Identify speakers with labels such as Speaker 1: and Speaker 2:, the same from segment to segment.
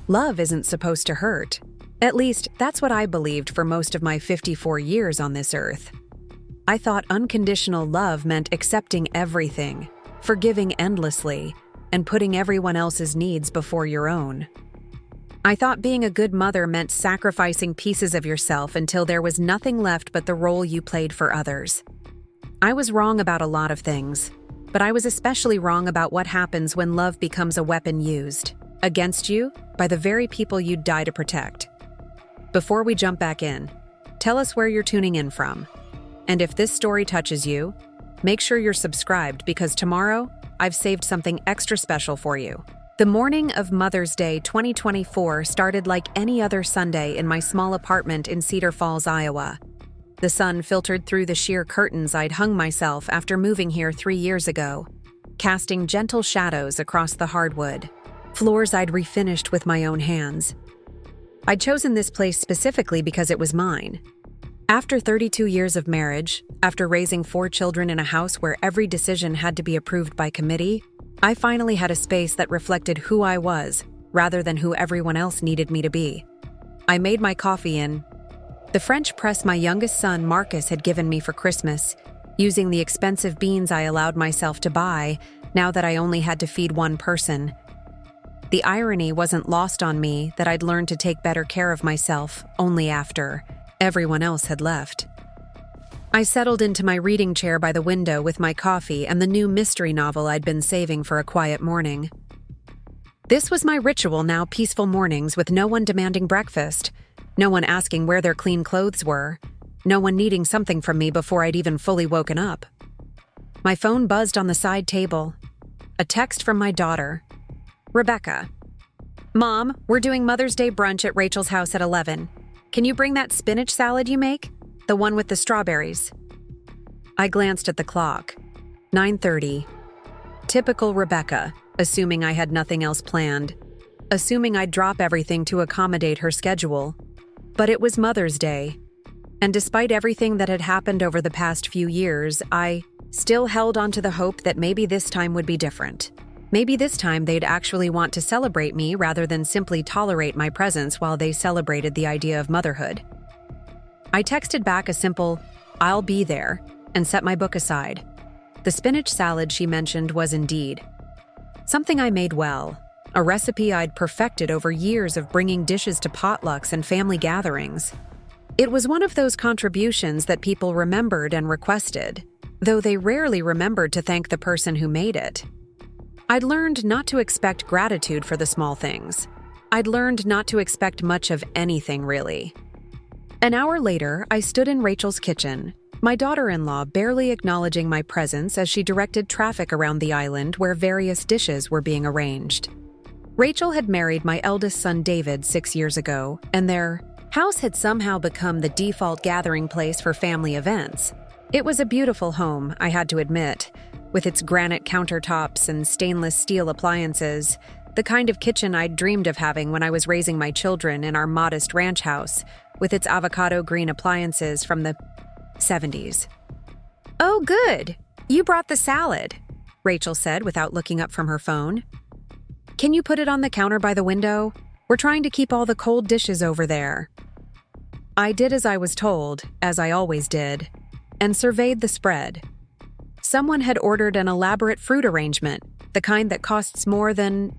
Speaker 1: Love isn't supposed to hurt. At least, that's what I believed for most of my 54 years on this earth. I thought unconditional love meant accepting everything, forgiving endlessly, and putting everyone else's needs before your own. I thought being a good mother meant sacrificing pieces of yourself until there was nothing left but the role you played for others. I was wrong about a lot of things, but I was especially wrong about what happens when love becomes a weapon used against you by the very people you'd die to protect. Before we jump back in, tell us where you're tuning in from. And if this story touches you, make sure you're subscribed because tomorrow, I've saved something extra special for you. The morning of Mother's Day 2024 started like any other Sunday in my small apartment in Cedar Falls, Iowa. The sun filtered through the sheer curtains I'd hung myself after moving here 3 years ago, casting gentle shadows across the hardwood, floors I'd refinished with my own hands. I'd chosen this place specifically because it was mine. After 32 years of marriage, after raising 4 children in a house where every decision had to be approved by committee, I finally had a space that reflected who I was, rather than who everyone else needed me to be. I made my coffee in the French press my youngest son, Marcus, had given me for Christmas, using the expensive beans I allowed myself to buy now that I only had to feed one person. The irony wasn't lost on me that I'd learned to take better care of myself only after everyone else had left. I settled into my reading chair by the window with my coffee and the new mystery novel I'd been saving for a quiet morning. This was my ritual now, peaceful mornings with no one demanding breakfast, no one asking where their clean clothes were, no one needing something from me before I'd even fully woken up. My phone buzzed on the side table. A text from my daughter, Rebecca. "Mom, we're doing Mother's Day brunch at Rachel's house at 11. Can you bring that spinach salad you make? The one with the strawberries." I glanced at the clock. 9:30. Typical Rebecca, assuming I had nothing else planned, assuming I'd drop everything to accommodate her schedule. But it was Mother's Day, and despite everything that had happened over the past few years, I still held onto the hope that maybe this time would be different. Maybe this time they'd actually want to celebrate me rather than simply tolerate my presence while they celebrated the idea of motherhood. I texted back a simple, "I'll be there," and set my book aside. The spinach salad she mentioned was indeed something I made well, a recipe I'd perfected over years of bringing dishes to potlucks and family gatherings. It was one of those contributions that people remembered and requested, though they rarely remembered to thank the person who made it. I'd learned not to expect gratitude for the small things. I'd learned not to expect much of anything, really. An hour later, I stood in Rachel's kitchen, my daughter-in-law barely acknowledging my presence as she directed traffic around the island where various dishes were being arranged. Rachel had married my eldest son David 6 years ago, and their house had somehow become the default gathering place for family events. It was a beautiful home, I had to admit, with its granite countertops and stainless steel appliances, the kind of kitchen I'd dreamed of having when I was raising my children in our modest ranch house, with its avocado green appliances from the 70s. "Oh, good. You brought the salad," Rachel said without looking up from her phone. "Can you put it on the counter by the window? We're trying to keep all the cold dishes over there." I did as I was told, as I always did, and surveyed the spread. Someone had ordered an elaborate fruit arrangement, the kind that costs more than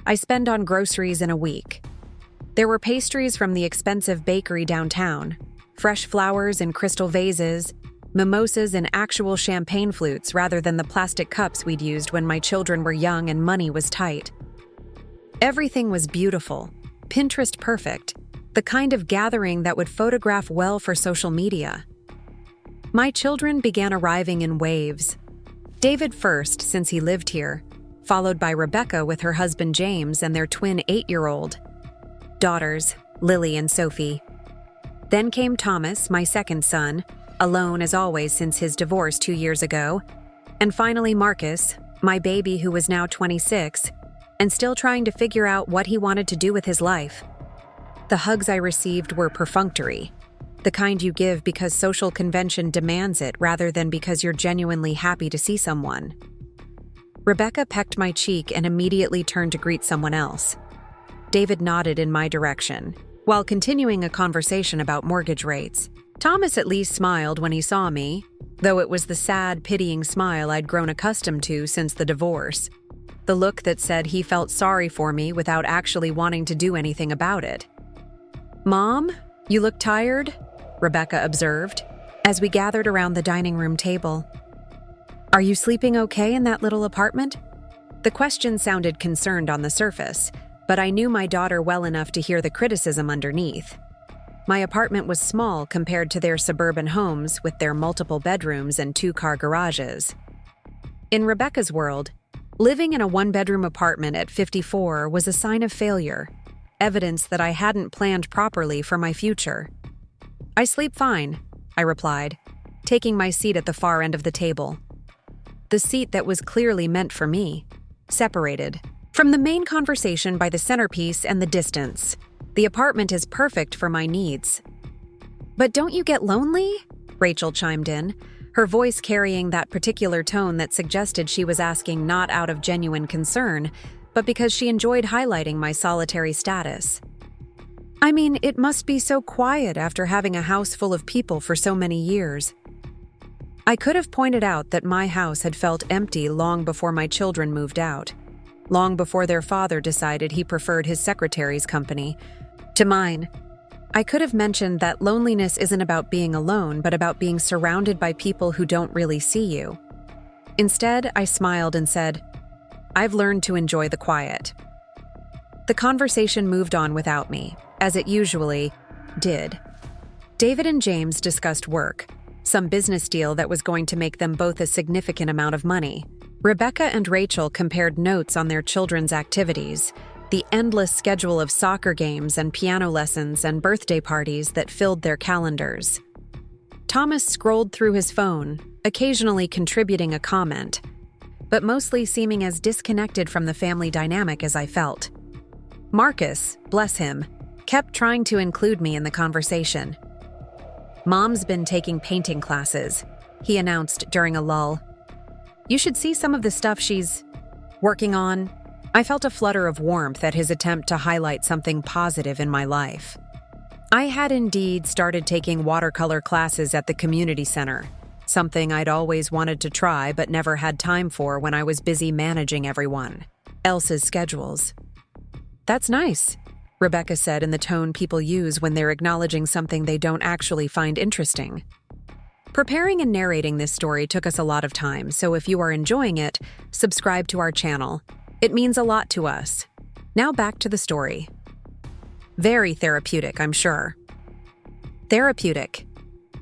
Speaker 1: I spend on groceries in a week. There were pastries from the expensive bakery downtown, fresh flowers in crystal vases, mimosas in actual champagne flutes rather than the plastic cups we'd used when my children were young and money was tight. Everything was beautiful, Pinterest perfect, the kind of gathering that would photograph well for social media. My children began arriving in waves. David first, since he lived here, followed by Rebecca with her husband James and their twin 8-year-old daughters, Lily and Sophie. Then came Thomas, my second son, alone as always since his divorce 2 years ago, and finally Marcus, my baby who was now 26, and still trying to figure out what he wanted to do with his life. The hugs I received were perfunctory, the kind you give because social convention demands it rather than because you're genuinely happy to see someone. Rebecca pecked my cheek and immediately turned to greet someone else. David nodded in my direction, while continuing a conversation about mortgage rates. Thomas at least smiled when he saw me, though it was the sad, pitying smile I'd grown accustomed to since the divorce. The look that said he felt sorry for me without actually wanting to do anything about it. "Mom, you look tired," Rebecca observed, as we gathered around the dining room table. "Are you sleeping okay in that little apartment?" The question sounded concerned on the surface, but I knew my daughter well enough to hear the criticism underneath. My apartment was small compared to their suburban homes with their multiple bedrooms and two-car garages. In Rebecca's world, living in a one-bedroom apartment at 54 was a sign of failure, evidence that I hadn't planned properly for my future. "I sleep fine," I replied, taking my seat at the far end of the table. The seat that was clearly meant for me, separated from the main conversation by the centerpiece and the distance. The apartment is perfect for my needs. "But don't you get lonely?" Rachel chimed in, her voice carrying that particular tone that suggested she was asking not out of genuine concern, but because she enjoyed highlighting my solitary status. "I mean, it must be so quiet after having a house full of people for so many years." I could have pointed out that my house had felt empty long before my children moved out, long before their father decided he preferred his secretary's company to mine. I could have mentioned that loneliness isn't about being alone, but about being surrounded by people who don't really see you. Instead, I smiled and said, "I've learned to enjoy the quiet." The conversation moved on without me, as it usually did. David and James discussed work, some business deal that was going to make them both a significant amount of money. Rebecca and Rachel compared notes on their children's activities, the endless schedule of soccer games and piano lessons and birthday parties that filled their calendars. Thomas scrolled through his phone, occasionally contributing a comment, but mostly seeming as disconnected from the family dynamic as I felt. Marcus, bless him, kept trying to include me in the conversation. "Mom's been taking painting classes," he announced during a lull. "You should see some of the stuff she's working on." I felt a flutter of warmth at his attempt to highlight something positive in my life. I had indeed started taking watercolor classes at the community center, something I'd always wanted to try but never had time for when I was busy managing everyone else's schedules. "That's nice," Rebecca said in the tone people use when they're acknowledging something they don't actually find interesting. Preparing and narrating this story took us a lot of time, so if you are enjoying it, subscribe to our channel. It means a lot to us. Now back to the story. Very therapeutic, I'm sure. Therapeutic.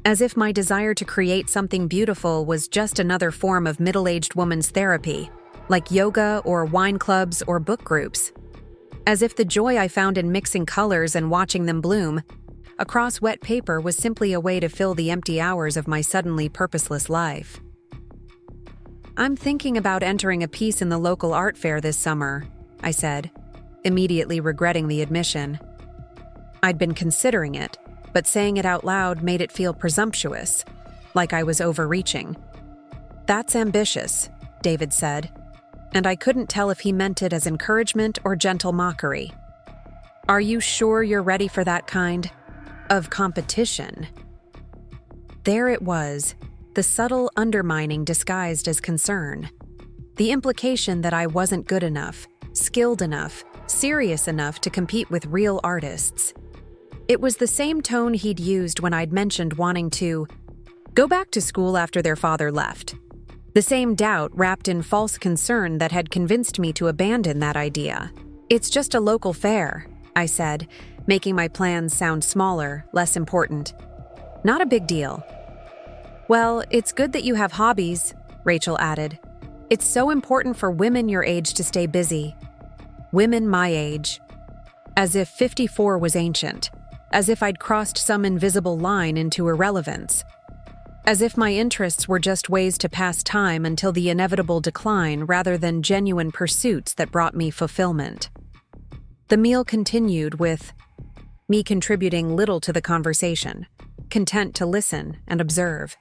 Speaker 1: As if my desire to create something beautiful was just another form of middle-aged woman's therapy, like yoga or wine clubs or book groups. As if the joy I found in mixing colors and watching them bloom across wet paper was simply a way to fill the empty hours of my suddenly purposeless life. "I'm thinking about entering a piece in the local art fair this summer," I said, immediately regretting the admission. I'd been considering it, but saying it out loud made it feel presumptuous, like I was overreaching. "That's ambitious," David said, and I couldn't tell if he meant it as encouragement or gentle mockery. "Are you sure you're ready for that kind of competition?" There it was, the subtle undermining disguised as concern. The implication that I wasn't good enough, skilled enough, serious enough to compete with real artists. It was the same tone he'd used when I'd mentioned wanting to go back to school after their father left. The same doubt wrapped in false concern that had convinced me to abandon that idea. "It's just a local fair," I said, making my plans sound smaller, less important. "Not a big deal." "Well, it's good that you have hobbies," Rachel added. "It's so important for women your age to stay busy." Women my age. As if 54 was ancient. As if I'd crossed some invisible line into irrelevance. As if my interests were just ways to pass time until the inevitable decline rather than genuine pursuits that brought me fulfillment. The meal continued with me contributing little to the conversation, content to listen and observe.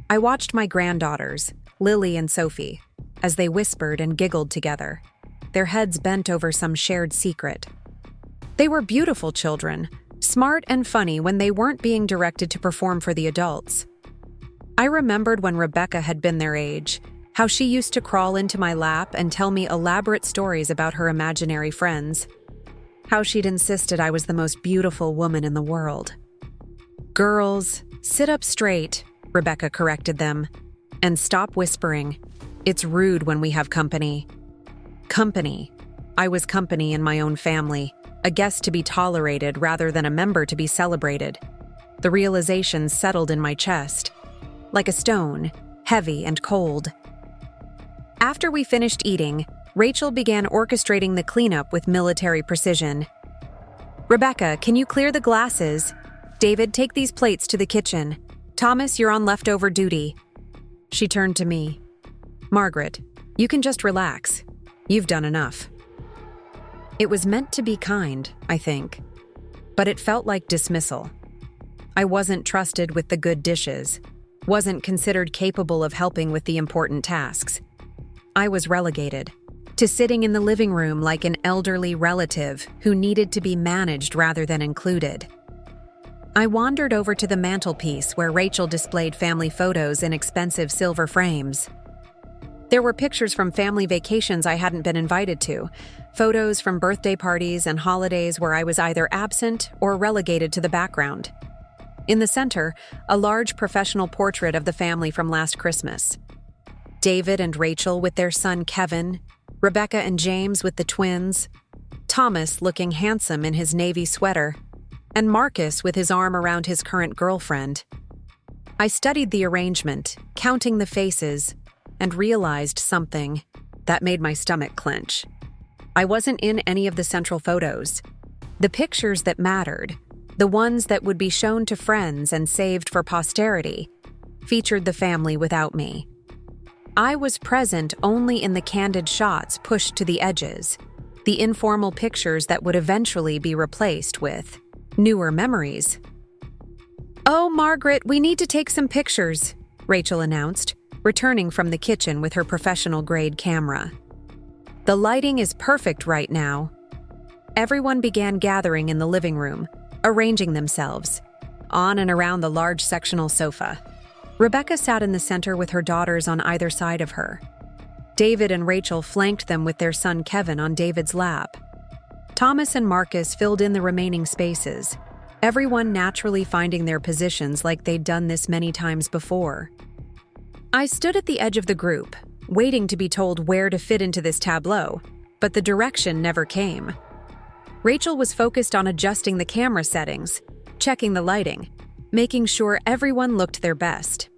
Speaker 1: I watched my granddaughters, Lily and Sophie, as they whispered and giggled together, their heads bent over some shared secret, They were beautiful children, smart and funny when they weren't being directed to perform for the adults. I remembered when Rebecca had been their age, how she used to crawl into my lap and tell me elaborate stories about her imaginary friends. How she'd insisted I was the most beautiful woman in the world. "Girls, sit up straight," Rebecca corrected them. "And stop whispering. It's rude when we have company." Company. I was company in my own family, a guest to be tolerated rather than a member to be celebrated. The realization settled in my chest, like a stone, heavy and cold. After we finished eating, Rachel began orchestrating the cleanup with military precision. "Rebecca, can you clear the glasses? David, take these plates to the kitchen. Thomas, you're on leftover duty." She turned to me. "Margaret, you can just relax. You've done enough." It was meant to be kind, I think, but it felt like dismissal. I wasn't trusted with the good dishes, wasn't considered capable of helping with the important tasks. I was relegated to sitting in the living room like an elderly relative who needed to be managed rather than included. I wandered over to the mantelpiece where Rachel displayed family photos in expensive silver frames. There were pictures from family vacations I hadn't been invited to, photos from birthday parties and holidays where I was either absent or relegated to the background. In the center, a large professional portrait of the family from last Christmas. David and Rachel with their son Kevin, Rebecca and James with the twins, Thomas looking handsome in his navy sweater, and Marcus with his arm around his current girlfriend. I studied the arrangement, counting the faces, and realized something that made my stomach clench. I wasn't in any of the central photos. The pictures that mattered, the ones that would be shown to friends and saved for posterity, featured the family without me. I was present only in the candid shots pushed to the edges, the informal pictures that would eventually be replaced with newer memories. "Oh, Margaret, we need to take some pictures," Rachel announced, returning from the kitchen with her professional-grade camera. "The lighting is perfect right now." Everyone began gathering in the living room, arranging themselves, on and around the large sectional sofa. Rebecca sat in the center with her daughters on either side of her. David and Rachel flanked them with their son Kevin on David's lap. Thomas and Marcus filled in the remaining spaces, everyone naturally finding their positions like they'd done this many times before. I stood at the edge of the group, waiting to be told where to fit into this tableau, but the direction never came. Rachel was focused on adjusting the camera settings, checking the lighting, making sure everyone looked their best.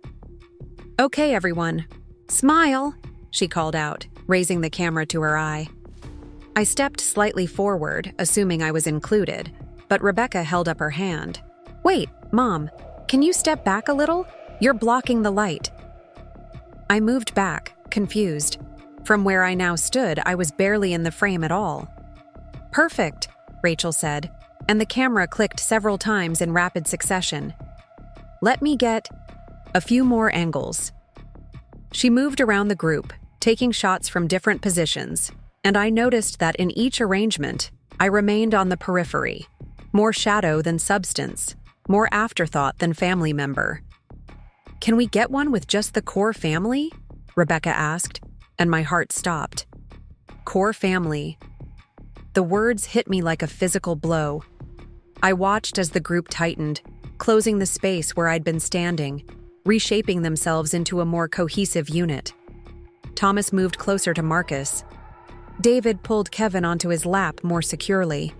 Speaker 1: "Okay, everyone, smile," she called out, raising the camera to her eye. I stepped slightly forward, assuming I was included, but Rebecca held up her hand. "Wait, Mom, can you step back a little? You're blocking the light." I moved back, confused. From where I now stood, I was barely in the frame at all. "Perfect," Rachel said, and the camera clicked several times in rapid succession. "Let me get a few more angles." She moved around the group, taking shots from different positions, and I noticed that in each arrangement, I remained on the periphery, more shadow than substance, more afterthought than family member. "Can we get one with just the core family?" Rebecca asked, and my heart stopped. Core family. The words hit me like a physical blow. I watched as the group tightened, closing the space where I'd been standing, reshaping themselves into a more cohesive unit. Thomas moved closer to Marcus. David pulled Kevin onto his lap more securely.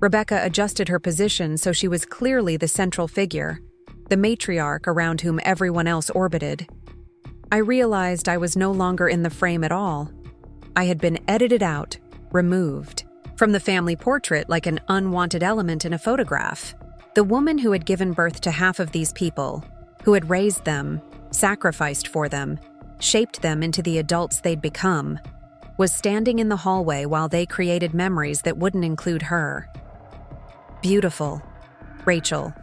Speaker 1: Rebecca adjusted her position so she was clearly the central figure, the matriarch around whom everyone else orbited. I realized I was no longer in the frame at all. I had been edited out, removed from the family portrait like an unwanted element in a photograph. The woman who had given birth to half of these people, who had raised them, sacrificed for them, shaped them into the adults they'd become, was standing in the hallway while they created memories that wouldn't include her. "Beautiful," Rachel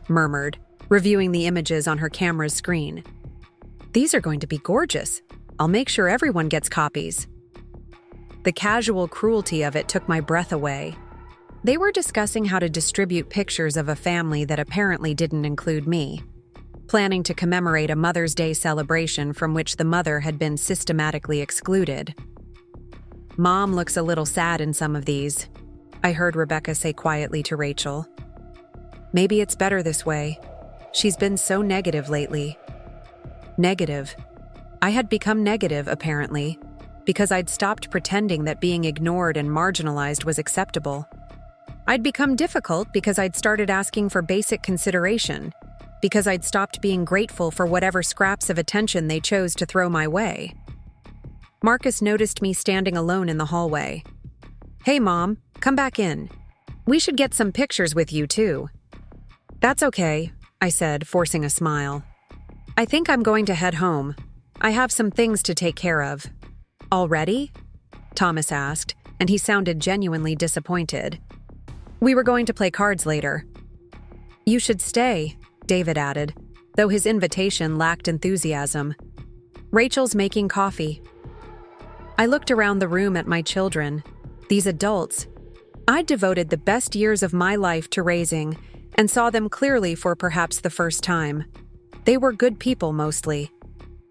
Speaker 1: murmured, reviewing the images on her camera's screen. "These are going to be gorgeous. I'll make sure everyone gets copies." The casual cruelty of it took my breath away. They were discussing how to distribute pictures of a family that apparently didn't include me, planning to commemorate a Mother's Day celebration from which the mother had been systematically excluded. "Mom looks a little sad in some of these," I heard Rebecca say quietly to Rachel. "Maybe it's better this way. She's been so negative lately." Negative. I had become negative, apparently, because I'd stopped pretending that being ignored and marginalized was acceptable. I'd become difficult because I'd started asking for basic consideration, because I'd stopped being grateful for whatever scraps of attention they chose to throw my way. Marcus noticed me standing alone in the hallway. "Hey, Mom, come back in. We should get some pictures with you, too." "That's okay," I said, forcing a smile. "I think I'm going to head home. I have some things to take care of." "Already?" Thomas asked, and he sounded genuinely disappointed. "We were going to play cards later." "You should stay," David added, though his invitation lacked enthusiasm. "Rachel's making coffee." I looked around the room at my children, these adults I'd devoted the best years of my life to raising, and saw them clearly for perhaps the first time. They were good people mostly.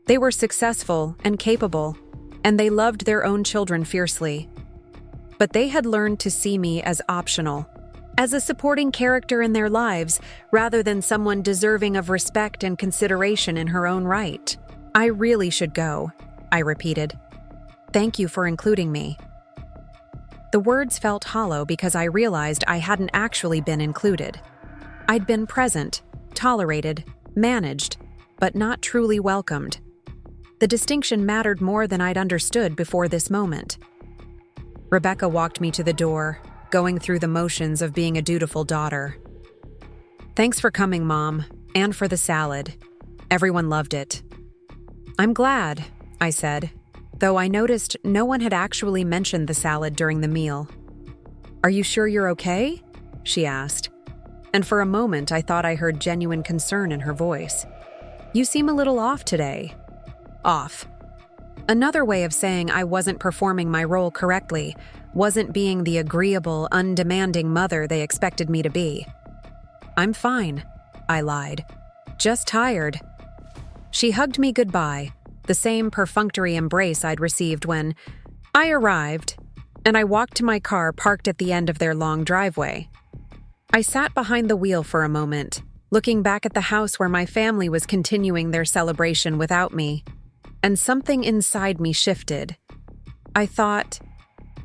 Speaker 1: They were successful and capable, and they loved their own children fiercely. But they had learned to see me as optional, as a supporting character in their lives rather than someone deserving of respect and consideration in her own right. "I really should go," I repeated. "Thank you for including me." The words felt hollow because I realized I hadn't actually been included. I'd been present, tolerated, managed, but not truly welcomed. The distinction mattered more than I'd understood before this moment. Rebecca walked me to the door, going through the motions of being a dutiful daughter. "Thanks for coming, Mom, and for the salad. Everyone loved it." "I'm glad," I said, though I noticed no one had actually mentioned the salad during the meal. "Are you sure you're okay?" she asked, and for a moment I thought I heard genuine concern in her voice. "You seem a little off today." Off. Another way of saying I wasn't performing my role correctly, wasn't being the agreeable, undemanding mother they expected me to be. "I'm fine," I lied. "Just tired." She hugged me goodbye, the same perfunctory embrace I'd received when I arrived, and I walked to my car parked at the end of their long driveway. I sat behind the wheel for a moment, looking back at the house where my family was continuing their celebration without me, and something inside me shifted. I thought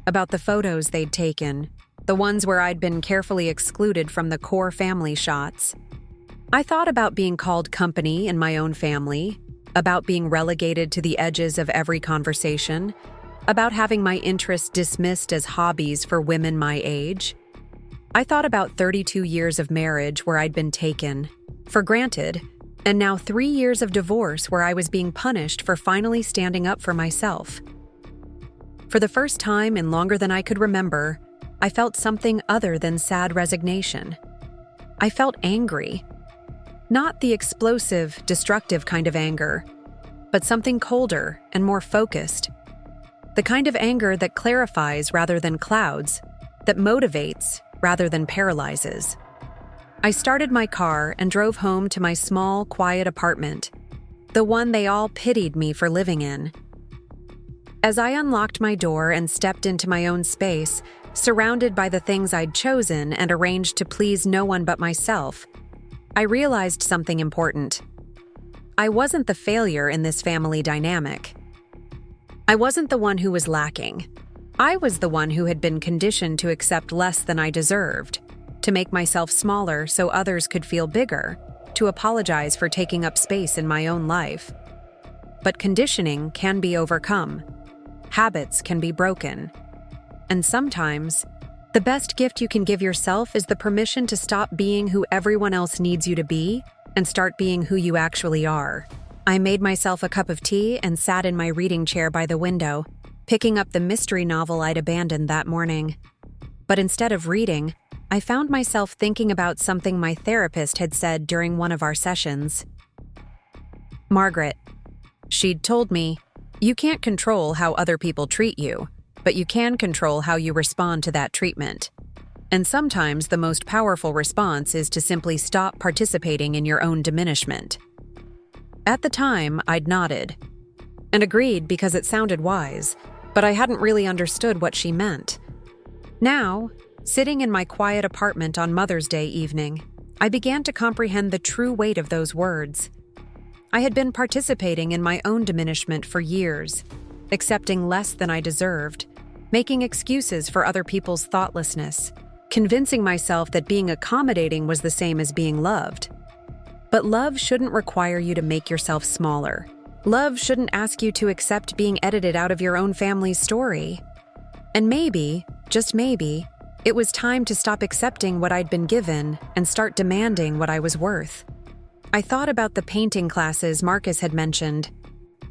Speaker 1: about the photos they'd taken, the ones where I'd been carefully excluded from the core family shots. I thought about being called company in my own family, about being relegated to the edges of every conversation, about having my interests dismissed as hobbies for women my age. I thought about 32 years of marriage where I'd been taken for granted, and now 3 years of divorce where I was being punished for finally standing up for myself. For the first time in longer than I could remember, I felt something other than sad resignation. I felt angry. Not the explosive, destructive kind of anger, but something colder and more focused. The kind of anger that clarifies rather than clouds, that motivates rather than paralyzes. I started my car and drove home to my small, quiet apartment, the one they all pitied me for living in. As I unlocked my door and stepped into my own space, surrounded by the things I'd chosen and arranged to please no one but myself, I realized something important. I wasn't the failure in this family dynamic. I wasn't the one who was lacking. I was the one who had been conditioned to accept less than I deserved, to make myself smaller so others could feel bigger, to apologize for taking up space in my own life. But conditioning can be overcome. Habits can be broken. And sometimes, the best gift you can give yourself is the permission to stop being who everyone else needs you to be and start being who you actually are. I made myself a cup of tea and sat in my reading chair by the window, picking up the mystery novel I'd abandoned that morning. But instead of reading, I found myself thinking about something my therapist had said during one of our sessions. "Margaret," she'd told me, "you can't control how other people treat you, but you can control how you respond to that treatment." And sometimes the most powerful response is to simply stop participating in your own diminishment. At the time, I'd nodded and agreed because it sounded wise, but I hadn't really understood what she meant. Now, sitting in my quiet apartment on Mother's Day evening, I began to comprehend the true weight of those words. I had been participating in my own diminishment for years, accepting less than I deserved, making excuses for other people's thoughtlessness, convincing myself that being accommodating was the same as being loved. But love shouldn't require you to make yourself smaller. Love shouldn't ask you to accept being edited out of your own family's story. And maybe, just maybe, it was time to stop accepting what I'd been given and start demanding what I was worth. I thought about the painting classes Marcus had mentioned,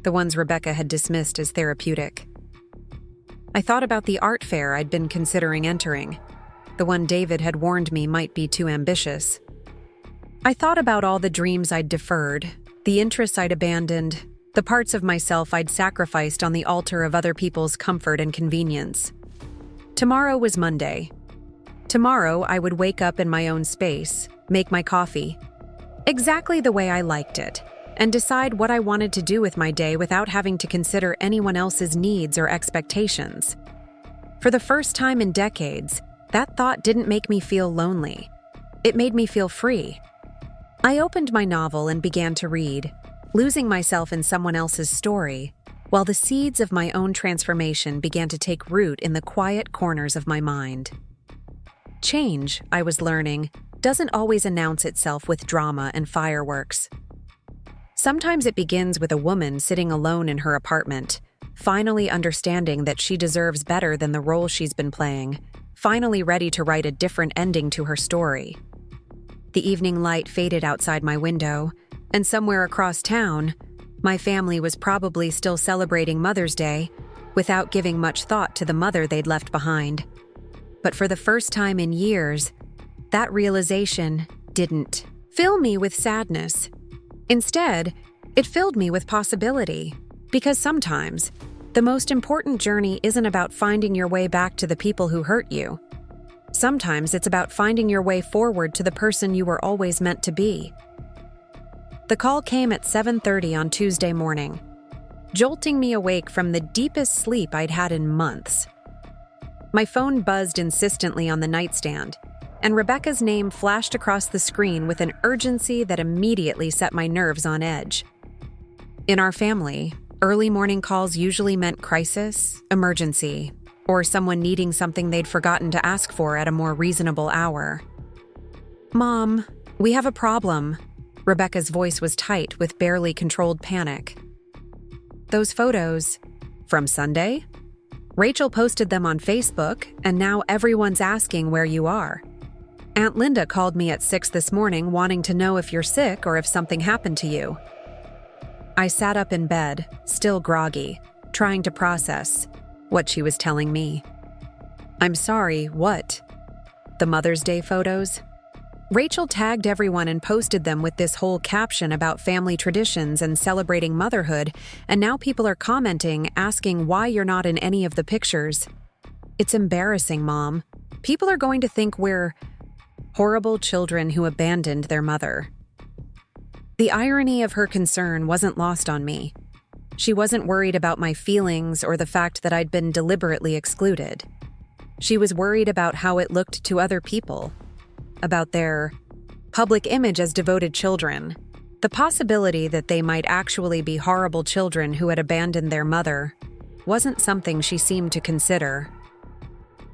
Speaker 1: the ones Rebecca had dismissed as therapeutic. I thought about the art fair I'd been considering entering, the one David had warned me might be too ambitious. I thought about all the dreams I'd deferred, the interests I'd abandoned, the parts of myself I'd sacrificed on the altar of other people's comfort and convenience. Tomorrow was Monday. Tomorrow I would wake up in my own space, make my coffee, exactly the way I liked it, and decide what I wanted to do with my day without having to consider anyone else's needs or expectations. For the first time in decades, that thought didn't make me feel lonely. It made me feel free. I opened my novel and began to read, losing myself in someone else's story, while the seeds of my own transformation began to take root in the quiet corners of my mind. Change, I was learning, doesn't always announce itself with drama and fireworks. Sometimes it begins with a woman sitting alone in her apartment, finally understanding that she deserves better than the role she's been playing, finally ready to write a different ending to her story. The evening light faded outside my window, and somewhere across town, my family was probably still celebrating Mother's Day without giving much thought to the mother they'd left behind. But for the first time in years, that realization didn't fill me with sadness. Instead, it filled me with possibility, because sometimes the most important journey isn't about finding your way back to the people who hurt you. Sometimes it's about finding your way forward to the person you were always meant to be. The call came at 7:30 on Tuesday morning, jolting me awake from the deepest sleep I'd had in months. My phone buzzed insistently on the nightstand, and Rebecca's name flashed across the screen with an urgency that immediately set my nerves on edge. In our family, early morning calls usually meant crisis, emergency, or someone needing something they'd forgotten to ask for at a more reasonable hour. "Mom, we have a problem." Rebecca's voice was tight with barely controlled panic. "Those photos, from Sunday? Rachel posted them on Facebook, and now everyone's asking where you are. Aunt Linda called me at 6 this morning wanting to know if you're sick or if something happened to you." I sat up in bed, still groggy, trying to process what she was telling me. "I'm sorry, what? The Mother's Day photos?" Rachel tagged everyone and posted them with this whole caption about family traditions and celebrating motherhood, and now people are commenting, asking why you're not in any of the pictures. "It's embarrassing, Mom. People are going to think we're horrible children who abandoned their mother." The irony of her concern wasn't lost on me. She wasn't worried about my feelings or the fact that I'd been deliberately excluded. She was worried about how it looked to other people, about their public image as devoted children. The possibility that they might actually be horrible children who had abandoned their mother wasn't something she seemed to consider.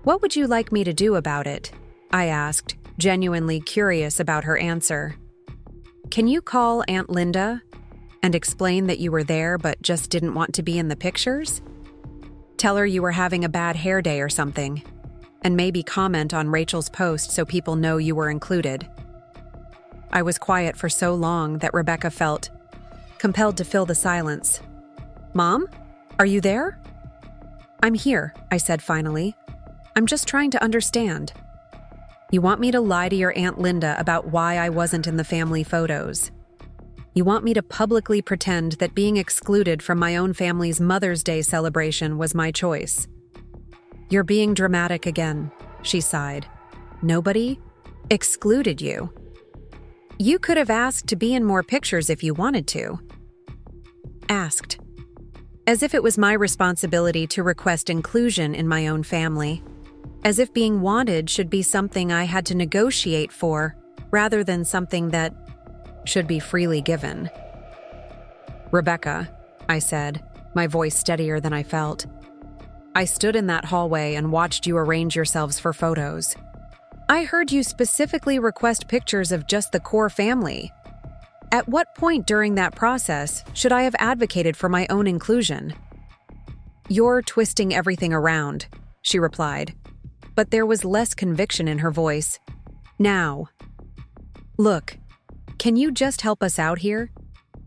Speaker 1: "What would you like me to do about it?" I asked, genuinely curious about her answer. "Can you call Aunt Linda and explain that you were there but just didn't want to be in the pictures? Tell her you were having a bad hair day or something, and maybe comment on Rachel's post so people know you were included." I was quiet for so long that Rebecca felt compelled to fill the silence. "Mom, are you there?" "I'm here," I said finally. "I'm just trying to understand." "You want me to lie to your Aunt Linda about why I wasn't in the family photos? You want me to publicly pretend that being excluded from my own family's Mother's Day celebration was my choice?" "You're being dramatic again," she sighed. Nobody excluded you. You could have asked to be in more pictures if you wanted to. Asked. As if it was my responsibility to request inclusion in my own family. As if being wanted should be something I had to negotiate for, rather than something that should be freely given. Rebecca, I said, my voice steadier than I felt. I stood in that hallway and watched you arrange yourselves for photos. I heard you specifically request pictures of just the core family. At what point during that process should I have advocated for my own inclusion? You're twisting everything around, she replied, but there was less conviction in her voice. Now. Look, can you just help us out here?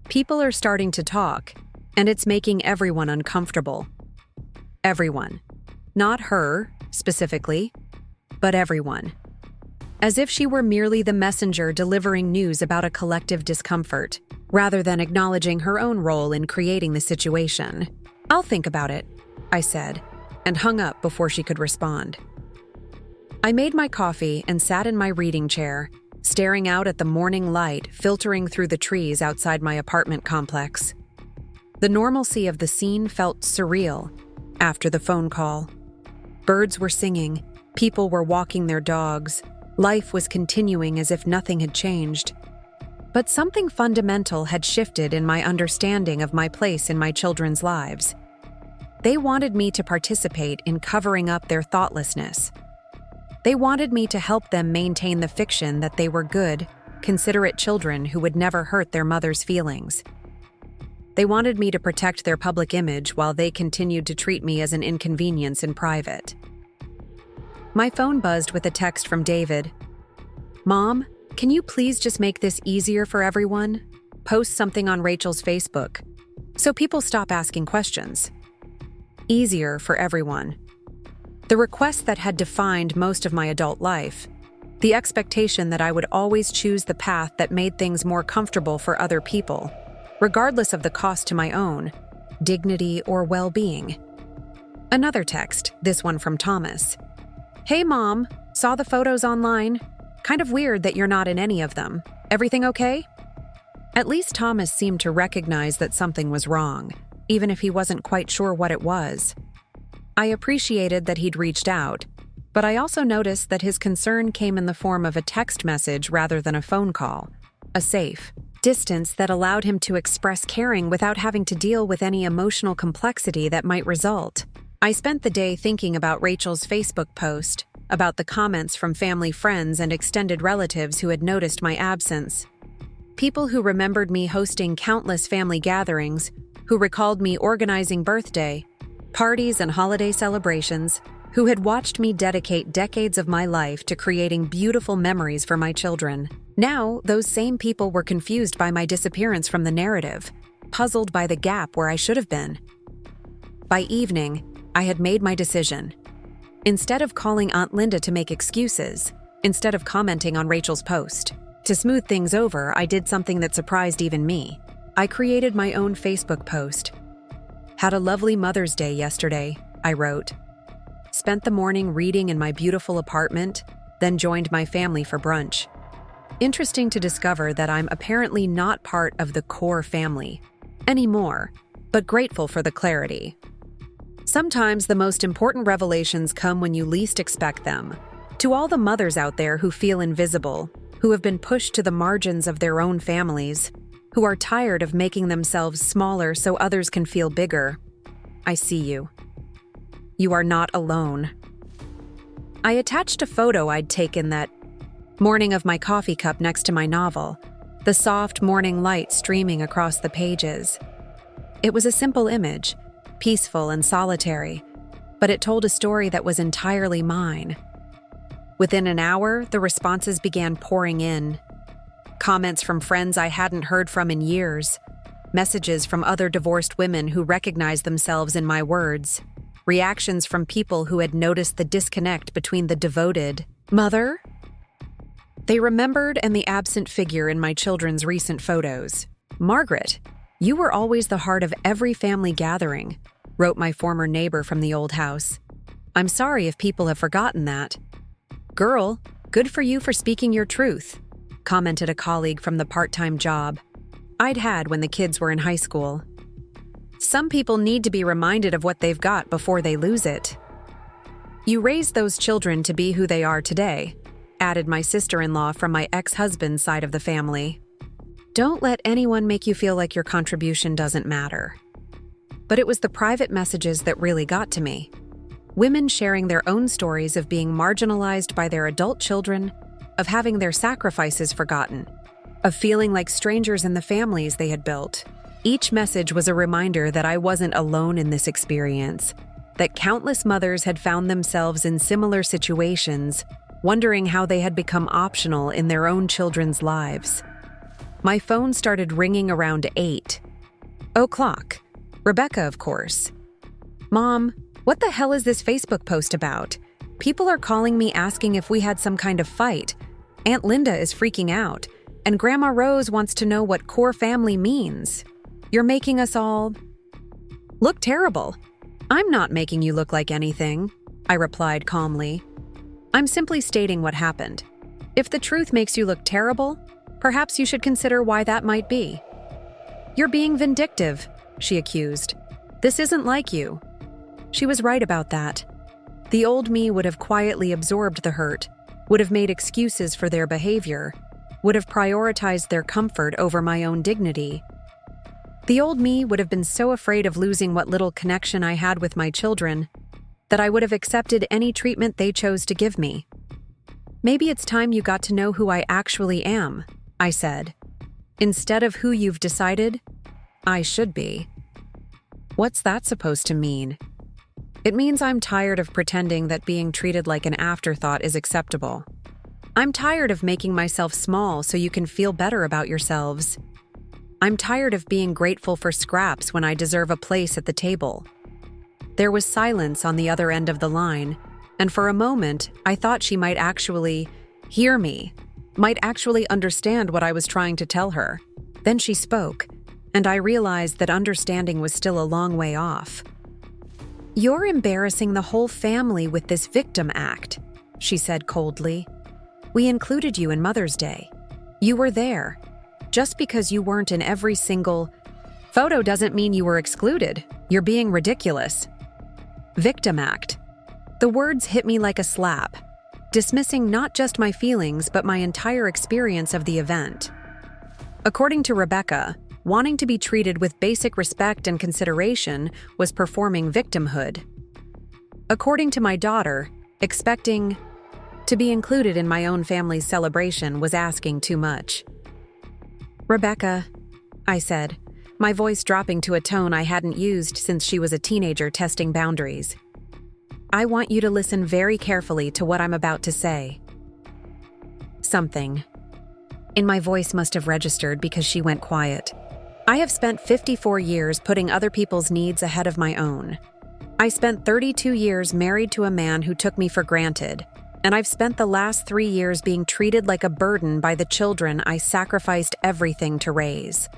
Speaker 1: People are starting to talk, and it's making everyone uncomfortable. Everyone. Not her, specifically, but everyone. As if she were merely the messenger delivering news about a collective discomfort, rather than acknowledging her own role in creating the situation. I'll think about it, I said, and hung up before she could respond. I made my coffee and sat in my reading chair, staring out at the morning light filtering through the trees outside my apartment complex. The normalcy of the scene felt surreal after the phone call. Birds were singing, people were walking their dogs, life was continuing as if nothing had changed. But something fundamental had shifted in my understanding of my place in my children's lives. They wanted me to participate in covering up their thoughtlessness. They wanted me to help them maintain the fiction that they were good, considerate children who would never hurt their mother's feelings. They wanted me to protect their public image while they continued to treat me as an inconvenience in private. My phone buzzed with a text from David. Mom, can you please just make this easier for everyone? Post something on Rachel's Facebook, so people stop asking questions. Easier for everyone. The request that had defined most of my adult life. The expectation that I would always choose the path that made things more comfortable for other people, regardless of the cost to my own, dignity or well-being. Another text, this one from Thomas. Hey Mom, saw the photos online. Kind of weird that you're not in any of them. Everything okay? At least Thomas seemed to recognize that something was wrong, even if he wasn't quite sure what it was. I appreciated that he'd reached out, but I also noticed that his concern came in the form of a text message rather than a phone call, a safe distance that allowed him to express caring without having to deal with any emotional complexity that might result. I spent the day thinking about Rachel's Facebook post, about the comments from family friends and extended relatives who had noticed my absence. People who remembered me hosting countless family gatherings, who recalled me organizing birthday, parties and holiday celebrations, who had watched me dedicate decades of my life to creating beautiful memories for my children. Now, those same people were confused by my disappearance from the narrative, puzzled by the gap where I should have been. By evening, I had made my decision. Instead of calling Aunt Linda to make excuses, instead of commenting on Rachel's post, to smooth things over, I did something that surprised even me. I created my own Facebook post. Had a lovely Mother's Day yesterday, I wrote. Spent the morning reading in my beautiful apartment, then joined my family for brunch. Interesting to discover that I'm apparently not part of the core family anymore, but grateful for the clarity. Sometimes the most important revelations come when you least expect them. To all the mothers out there who feel invisible, who have been pushed to the margins of their own families, who are tired of making themselves smaller so others can feel bigger, I see you. You are not alone. I attached a photo I'd taken that morning of my coffee cup next to my novel, the soft morning light streaming across the pages. It was a simple image, peaceful and solitary, but it told a story that was entirely mine. Within an hour, the responses began pouring in. Comments from friends I hadn't heard from in years, messages from other divorced women who recognized themselves in my words, reactions from people who had noticed the disconnect between the devoted mother. They remembered and the absent figure in my children's recent photos. Margaret, you were always the heart of every family gathering, wrote my former neighbor from the old house. I'm sorry if people have forgotten that. Girl, Good for you for speaking your truth, commented a colleague from the part-time job I'd had when the kids were in high school. Some people need to be reminded of what they've got before they lose it. You raised those children to be who they are today, added my sister-in-law from my ex-husband's side of the family. Don't let anyone make you feel like your contribution doesn't matter. But it was the private messages that really got to me. Women sharing their own stories of being marginalized by their adult children, of having their sacrifices forgotten, of feeling like strangers in the families they had built. Each message was a reminder that I wasn't alone in this experience, that countless mothers had found themselves in similar situations, wondering how they had become optional in their own children's lives. My phone started ringing around 8:00. Rebecca, of course. Mom, what the hell is this Facebook post about? People are calling me asking if we had some kind of fight. Aunt Linda is freaking out, and Grandma Rose wants to know what core family means. You're making us all look terrible. I'm not making you look like anything, I replied calmly. I'm simply stating what happened. If the truth makes you look terrible, perhaps you should consider why that might be. You're being vindictive, she accused. This isn't like you. She was right about that. The old me would have quietly absorbed the hurt, would have made excuses for their behavior, would have prioritized their comfort over my own dignity. The old me would have been so afraid of losing what little connection I had with my children that I would have accepted any treatment they chose to give me. Maybe it's time you got to know who I actually am, I said. Instead of who you've decided I should be. What's that supposed to mean? It means I'm tired of pretending that being treated like an afterthought is acceptable. I'm tired of making myself small so you can feel better about yourselves. I'm tired of being grateful for scraps when I deserve a place at the table. There was silence on the other end of the line, and for a moment, I thought she might actually hear me, might actually understand what I was trying to tell her. Then she spoke, and I realized that understanding was still a long way off. You're embarrassing the whole family with this victim act, she said coldly. We included you in Mother's Day. You were there. Just because you weren't in every single photo doesn't mean you were excluded. You're being ridiculous. Victim act. The words hit me like a slap, dismissing not just my feelings but my entire experience of the event. According to Rebecca, wanting to be treated with basic respect and consideration was performing victimhood. According to my daughter, expecting to be included in my own family's celebration was asking too much. Rebecca, I said, my voice dropping to a tone I hadn't used since she was a teenager testing boundaries. I want you to listen very carefully to what I'm about to say. Something in my voice must have registered because she went quiet. I have spent 54 years putting other people's needs ahead of my own. I spent 32 years married to a man who took me for granted, and I've spent the last 3 years being treated like a burden by the children I sacrificed everything to raise.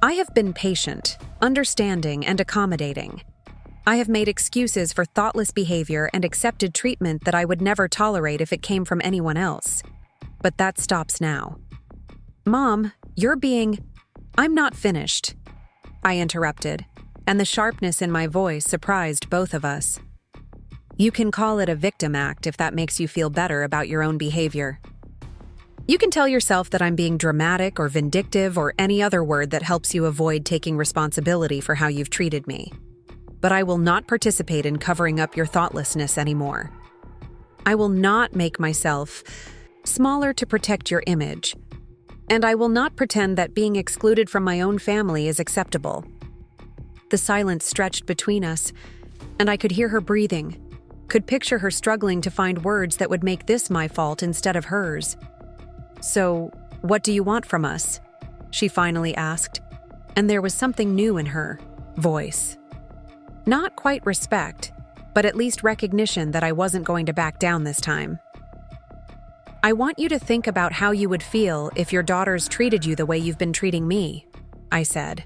Speaker 1: I have been patient, understanding, and accommodating. I have made excuses for thoughtless behavior and accepted treatment that I would never tolerate if it came from anyone else. But that stops now. Mom, I'm not finished, I interrupted, and the sharpness in my voice surprised both of us. You can call it a victim act if that makes you feel better about your own behavior. You can tell yourself that I'm being dramatic or vindictive or any other word that helps you avoid taking responsibility for how you've treated me. But I will not participate in covering up your thoughtlessness anymore. I will not make myself smaller to protect your image. And I will not pretend that being excluded from my own family is acceptable. The silence stretched between us, and I could hear her breathing, could picture her struggling to find words that would make this my fault instead of hers. So, what do you want from us? She finally asked, and there was something new in her voice. Not quite respect, but at least recognition that I wasn't going to back down this time. I want you to think about how you would feel if your daughters treated you the way you've been treating me, I said.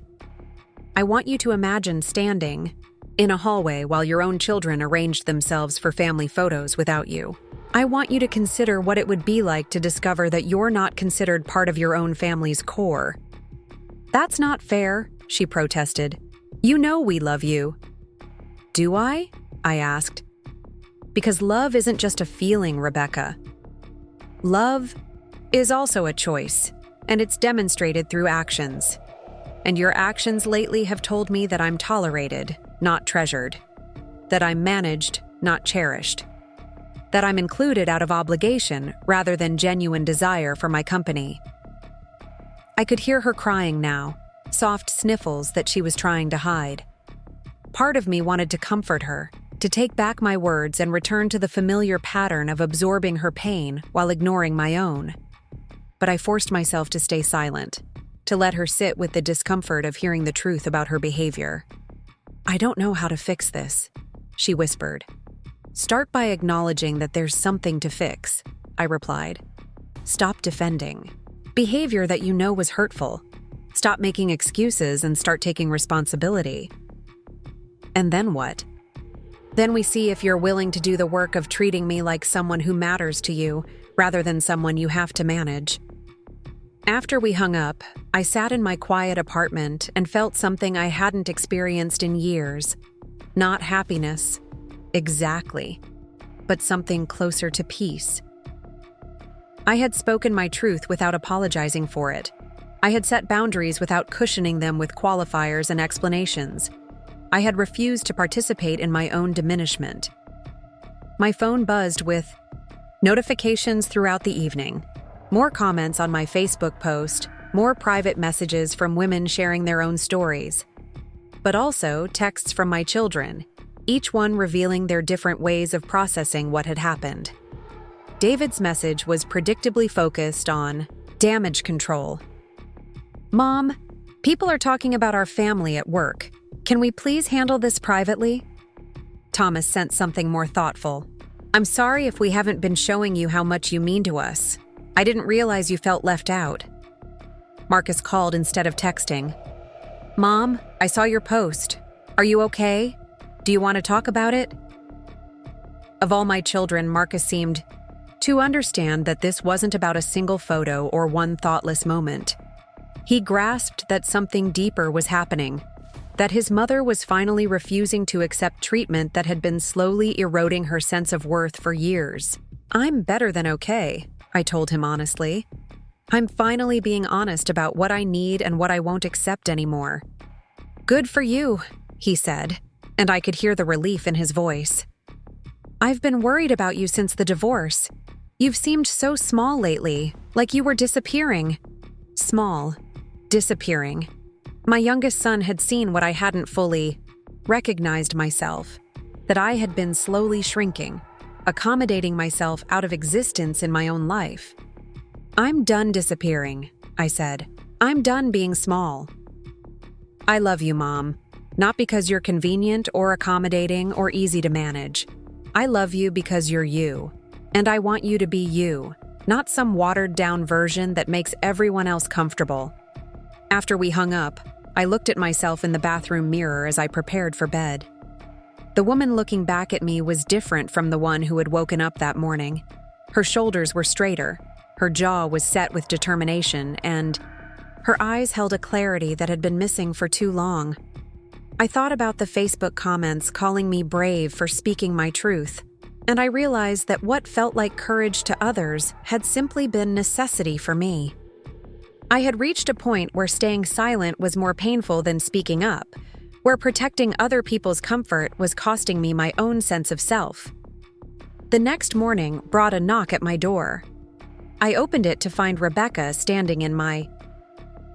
Speaker 1: I want you to imagine standing in a hallway while your own children arranged themselves for family photos without you. I want you to consider what it would be like to discover that you're not considered part of your own family's core." "That's not fair," she protested. "You know we love you." "Do I?" I asked. "Because love isn't just a feeling, Rebecca. Love is also a choice, and it's demonstrated through actions. And your actions lately have told me that I'm tolerated, not treasured. That I'm managed, not cherished. That I'm included out of obligation rather than genuine desire for my company." I could hear her crying now, soft sniffles that she was trying to hide. Part of me wanted to comfort her, to take back my words and return to the familiar pattern of absorbing her pain while ignoring my own. But I forced myself to stay silent, to let her sit with the discomfort of hearing the truth about her behavior. "I don't know how to fix this," she whispered. "Start by acknowledging that there's something to fix," I replied. "Stop defending behavior that you know was hurtful. Stop making excuses and start taking responsibility." "And then what?" "Then we see if you're willing to do the work of treating me like someone who matters to you rather than someone you have to manage." After we hung up, I sat in my quiet apartment and felt something I hadn't experienced in years. Not happiness, exactly, but something closer to peace. I had spoken my truth without apologizing for it. I had set boundaries without cushioning them with qualifiers and explanations. I had refused to participate in my own diminishment. My phone buzzed with notifications throughout the evening. More comments on my Facebook post, more private messages from women sharing their own stories. But also texts from my children, each one revealing their different ways of processing what had happened. David's message was predictably focused on damage control. "Mom, people are talking about our family at work. Can we please handle this privately?" Thomas sent something more thoughtful. "I'm sorry if we haven't been showing you how much you mean to us. I didn't realize you felt left out." Marcus called instead of texting. "Mom, I saw your post. Are you okay? Do you want to talk about it?" Of all my children, Marcus seemed to understand that this wasn't about a single photo or one thoughtless moment. He grasped that something deeper was happening, that his mother was finally refusing to accept treatment that had been slowly eroding her sense of worth for years. "I'm better than okay," I told him honestly. "I'm finally being honest about what I need and what I won't accept anymore." "Good for you," he said, and I could hear the relief in his voice. "I've been worried about you since the divorce. You've seemed so small lately, like you were disappearing." Small. Disappearing. My youngest son had seen what I hadn't fully recognized myself, that I had been slowly shrinking, accommodating myself out of existence in my own life. "I'm done disappearing," I said. "I'm done being small." "I love you, Mom. Not because you're convenient or accommodating or easy to manage. I love you because you're you. And I want you to be you, not some watered-down version that makes everyone else comfortable." After we hung up, I looked at myself in the bathroom mirror as I prepared for bed. The woman looking back at me was different from the one who had woken up that morning. Her shoulders were straighter, her jaw was set with determination, and her eyes held a clarity that had been missing for too long. I thought about the Facebook comments calling me brave for speaking my truth, and I realized that what felt like courage to others had simply been necessity for me. I had reached a point where staying silent was more painful than speaking up, where protecting other people's comfort was costing me my own sense of self. The next morning brought a knock at my door. I opened it to find Rebecca standing in my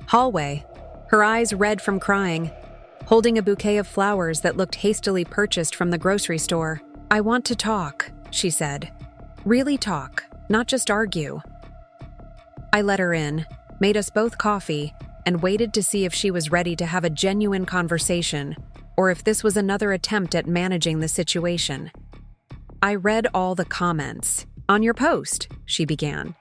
Speaker 1: hallway, her eyes red from crying, holding a bouquet of flowers that looked hastily purchased from the grocery store. "I want to talk," she said. "Really talk, not just argue." I let her in, made us both coffee, and waited to see if she was ready to have a genuine conversation, or if this was another attempt at managing the situation. "I read all the comments on your post," she began,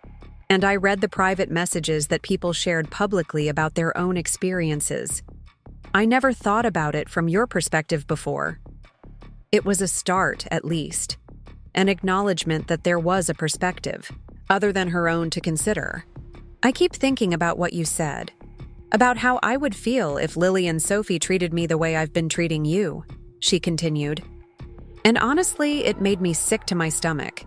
Speaker 1: "and I read the private messages that people shared publicly about their own experiences. I never thought about it from your perspective before. It was a start, at least. an acknowledgement that there was a perspective, other than her own, to consider. I keep thinking about what you said, about how I would feel if Lily and Sophie treated me the way I've been treating you, she continued. And honestly, it made me sick to my stomach.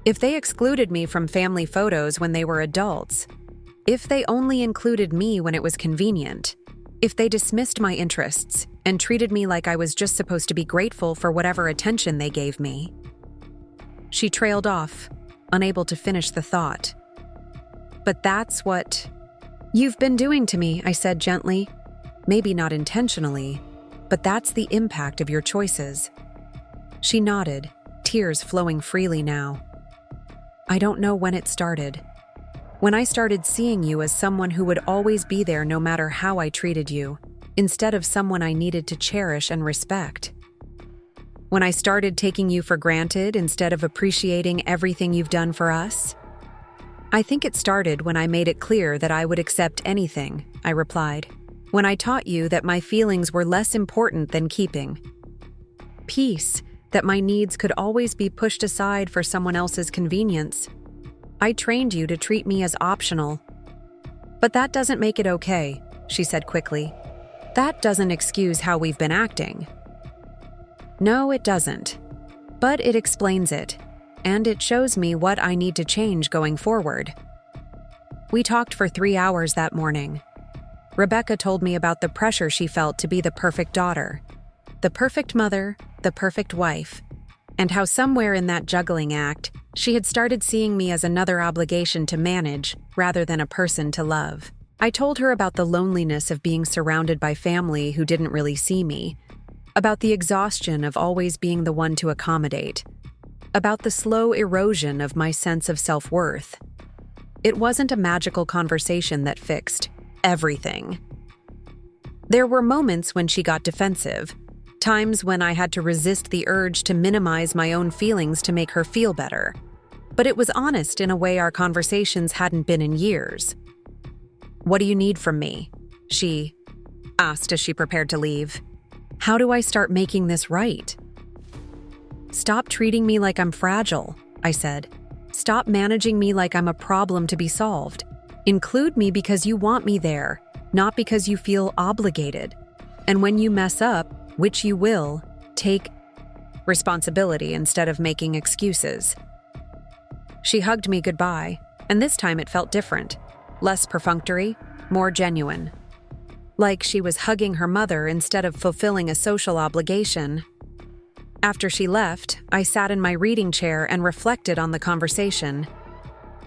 Speaker 1: If they excluded me from family photos when they were adults, if they only included me when it was convenient, if they dismissed my interests and treated me like I was just supposed to be grateful for whatever attention they gave me. She trailed off, unable to finish the thought. But that's what you've been doing to me, I said gently. Maybe not intentionally, but that's the impact of your choices. She nodded, tears flowing freely now. I don't know when it started. When I started seeing you as someone who would always be there no matter how I treated you, instead of someone I needed to cherish and respect. When I started taking you for granted instead of appreciating everything you've done for us. I think it started when I made it clear that I would accept anything, I replied. When I taught you that my feelings were less important than keeping. Peace, that my needs could always be pushed aside for someone else's convenience. I trained you to treat me as optional. But that doesn't make it okay, she said quickly. That doesn't excuse how we've been acting. No, it doesn't. But it explains it, and it shows me what I need to change going forward. We talked for 3 hours that morning. Rebecca told me about the pressure she felt to be the perfect daughter, the perfect mother, the perfect wife, and how somewhere in that juggling act, she had started seeing me as another obligation to manage rather than a person to love. I told her about the loneliness of being surrounded by family who didn't really see me, about the exhaustion of always being the one to accommodate, about the slow erosion of my sense of self-worth. It wasn't a magical conversation that fixed everything. There were moments when she got defensive, times when I had to resist the urge to minimize my own feelings to make her feel better. But it was honest in a way our conversations hadn't been in years. What do you need from me? She asked as she prepared to leave. How do I start making this right? Stop treating me like I'm fragile, I said. Stop managing me like I'm a problem to be solved. Include me because you want me there, not because you feel obligated. And when you mess up, which you will, take responsibility instead of making excuses. She hugged me goodbye, and this time it felt different. Less perfunctory, more genuine. Like she was hugging her mother instead of fulfilling a social obligation. After she left, I sat in my reading chair and reflected on the conversation.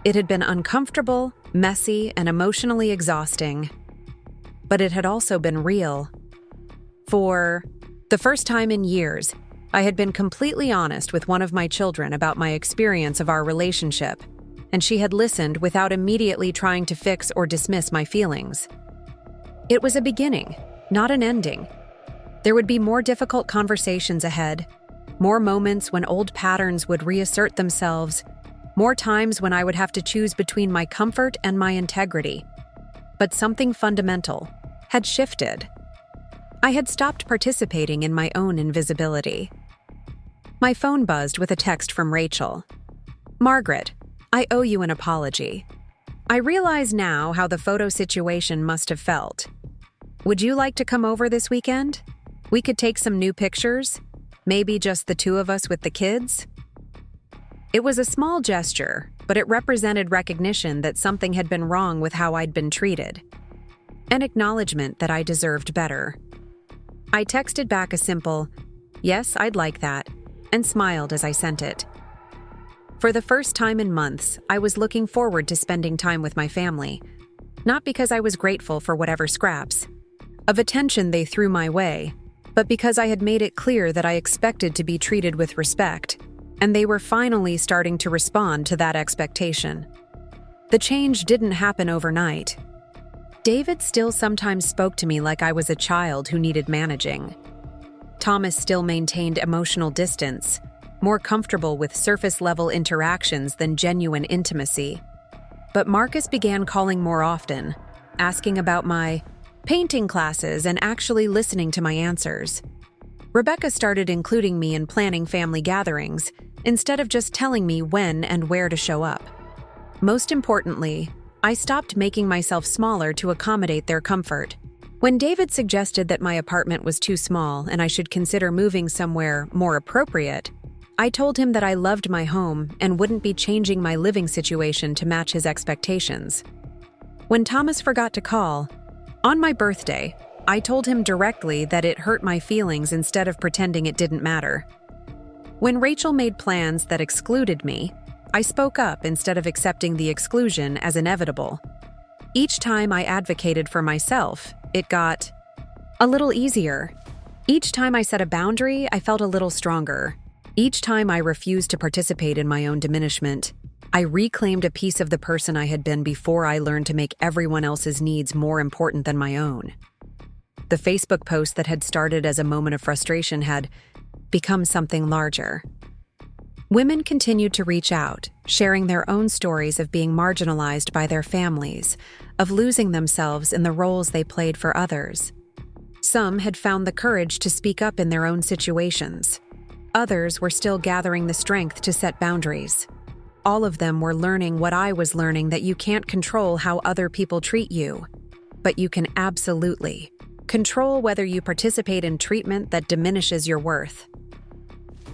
Speaker 1: It had been uncomfortable, messy, and emotionally exhausting. But it had also been real. For the first time in years, I had been completely honest with one of my children about my experience of our relationship, and she had listened without immediately trying to fix or dismiss my feelings. It was a beginning, not an ending. There would be more difficult conversations ahead, more moments when old patterns would reassert themselves, more times when I would have to choose between my comfort and my integrity. But something fundamental had shifted. I had stopped participating in my own invisibility. My phone buzzed with a text from Rachel. Margaret, I owe you an apology. I realize now how the photo situation must have felt. Would you like to come over this weekend? We could take some new pictures, maybe just the two of us with the kids. It was a small gesture, but it represented recognition that something had been wrong with how I'd been treated. An acknowledgement that I deserved better. I texted back a simple, "Yes, I'd like that," and smiled as I sent it. For the first time in months, I was looking forward to spending time with my family, not because I was grateful for whatever scraps of attention they threw my way, but because I had made it clear that I expected to be treated with respect, and they were finally starting to respond to that expectation. The change didn't happen overnight. David still sometimes spoke to me like I was a child who needed managing. Thomas still maintained emotional distance, more comfortable with surface-level interactions than genuine intimacy. But Marcus began calling more often, asking about my painting classes and actually listening to my answers. Rebecca started including me in planning family gatherings, instead of just telling me when and where to show up. Most importantly, I stopped making myself smaller to accommodate their comfort. When David suggested that my apartment was too small and I should consider moving somewhere more appropriate, I told him that I loved my home and wouldn't be changing my living situation to match his expectations. When Thomas forgot to call, on my birthday, I told him directly that it hurt my feelings instead of pretending it didn't matter. When Rachel made plans that excluded me, I spoke up instead of accepting the exclusion as inevitable. Each time I advocated for myself, it got a little easier. Each time I set a boundary, I felt a little stronger. Each time I refused to participate in my own diminishment, I reclaimed a piece of the person I had been before I learned to make everyone else's needs more important than my own. The Facebook post that had started as a moment of frustration had become something larger. Women continued to reach out, sharing their own stories of being marginalized by their families, of losing themselves in the roles they played for others. Some had found the courage to speak up in their own situations. Others were still gathering the strength to set boundaries. All of them were learning what I was learning, that you can't control how other people treat you, but you can absolutely control whether you participate in treatment that diminishes your worth.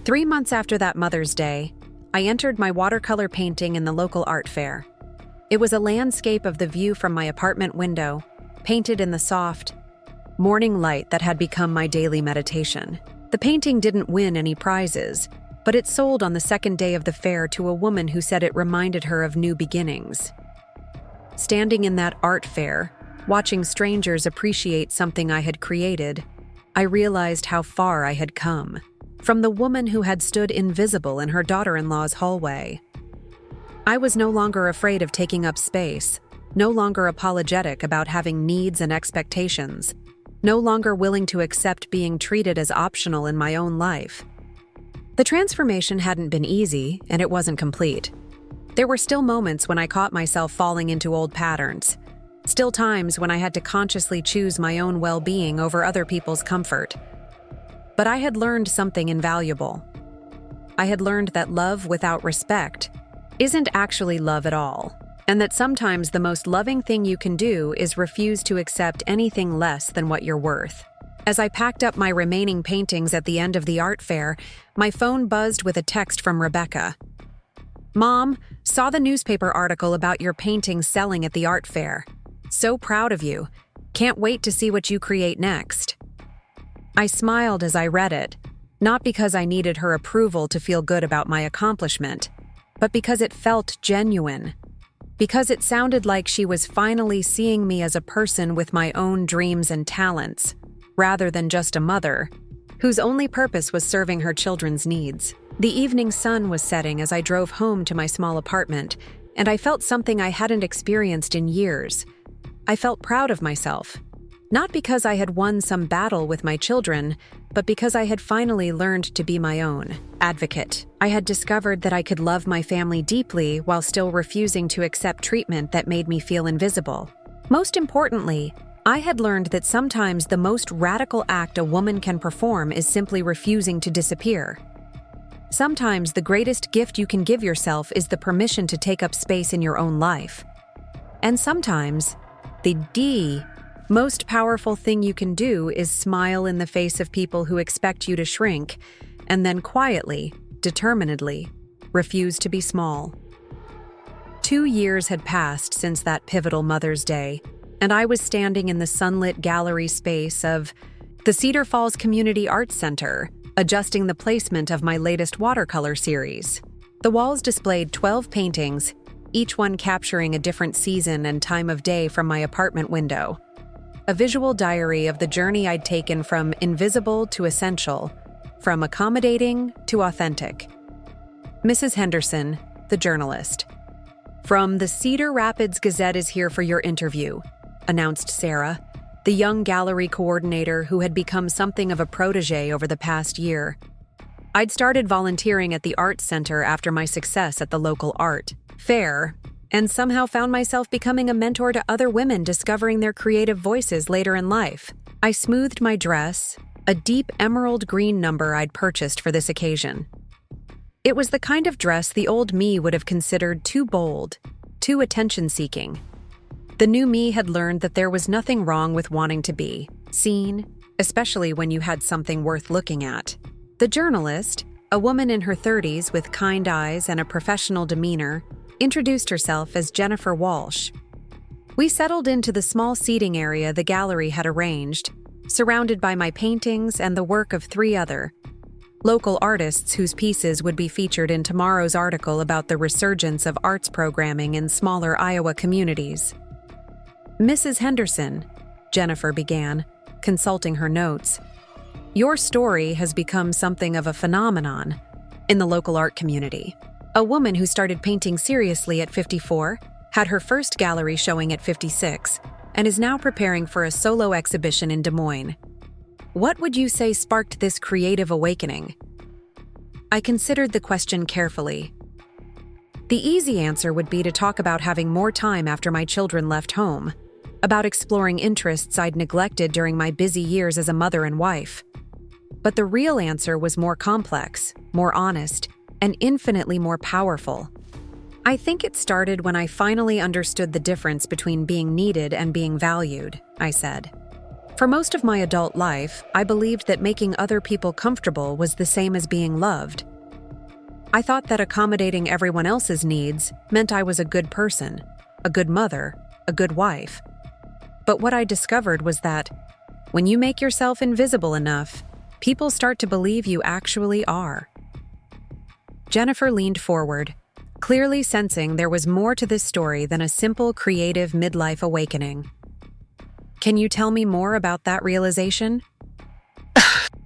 Speaker 1: 3 months after that Mother's Day, I entered my watercolor painting in the local art fair. It was a landscape of the view from my apartment window, painted in the soft, morning light that had become my daily meditation. The painting didn't win any prizes, but it sold on the second day of the fair to a woman who said it reminded her of new beginnings. Standing in that art fair, watching strangers appreciate something I had created, I realized how far I had come. From the woman who had stood invisible in her daughter-in-law's hallway. I was no longer afraid of taking up space, no longer apologetic about having needs and expectations, no longer willing to accept being treated as optional in my own life. The transformation hadn't been easy, and it wasn't complete. There were still moments when I caught myself falling into old patterns, still times when I had to consciously choose my own well-being over other people's comfort. But I had learned something invaluable. I had learned that love without respect isn't actually love at all, and that sometimes the most loving thing you can do is refuse to accept anything less than what you're worth. As I packed up my remaining paintings at the end of the art fair, my phone buzzed with a text from Rebecca. "Mom, saw the newspaper article about your paintings selling at the art fair. So proud of you. Can't wait to see what you create next." I smiled as I read it, not because I needed her approval to feel good about my accomplishment, but because it felt genuine. Because it sounded like she was finally seeing me as a person with my own dreams and talents, rather than just a mother, whose only purpose was serving her children's needs. The evening sun was setting as I drove home to my small apartment, and I felt something I hadn't experienced in years. I felt proud of myself. Not because I had won some battle with my children, but because I had finally learned to be my own advocate. I had discovered that I could love my family deeply while still refusing to accept treatment that made me feel invisible. Most importantly, I had learned that sometimes the most radical act a woman can perform is simply refusing to disappear. Sometimes the greatest gift you can give yourself is the permission to take up space in your own life. And sometimes, the most powerful thing you can do is smile in the face of people who expect you to shrink, and then quietly, determinedly, refuse to be small. 2 years had passed since that pivotal Mother's Day, and I was standing in the sunlit gallery space of the Cedar Falls Community Arts Center, adjusting the placement of my latest watercolor series. The walls displayed 12 paintings, each one capturing a different season and time of day from my apartment window. A visual diary of the journey I'd taken from invisible to essential, from accommodating to authentic. Mrs. Henderson, the journalist. "From the Cedar Rapids Gazette is here for your interview," announced Sarah, the young gallery coordinator who had become something of a protege over the past year. I'd started volunteering at the Arts Center after my success at the local art fair, and somehow found myself becoming a mentor to other women discovering their creative voices later in life. I smoothed my dress, a deep emerald green number I'd purchased for this occasion. It was the kind of dress the old me would have considered too bold, too attention-seeking. The new me had learned that there was nothing wrong with wanting to be seen, especially when you had something worth looking at. The journalist, a woman in her 30s with kind eyes and a professional demeanor, introduced herself as Jennifer Walsh. We settled into the small seating area the gallery had arranged, surrounded by my paintings and the work of 3 other local artists whose pieces would be featured in tomorrow's article about the resurgence of arts programming in smaller Iowa communities. "Mrs. Henderson," Jennifer began, consulting her notes, "your story has become something of a phenomenon in the local art community. A woman who started painting seriously at 54, had her first gallery showing at 56, and is now preparing for a solo exhibition in Des Moines. What would you say sparked this creative awakening?" I considered the question carefully. The easy answer would be to talk about having more time after my children left home, about exploring interests I'd neglected during my busy years as a mother and wife. But the real answer was more complex, more honest, and infinitely more powerful. I think it started when I finally understood the difference between being needed and being valued, I said. For most of my adult life, I believed that making other people comfortable was the same as being loved. I thought that accommodating everyone else's needs meant I was a good person, a good mother, a good wife. But what I discovered was that when you make yourself invisible enough, people start to believe you actually are. Jennifer leaned forward, clearly sensing there was more to this story than a simple creative midlife awakening. "Can you tell me more about that realization?"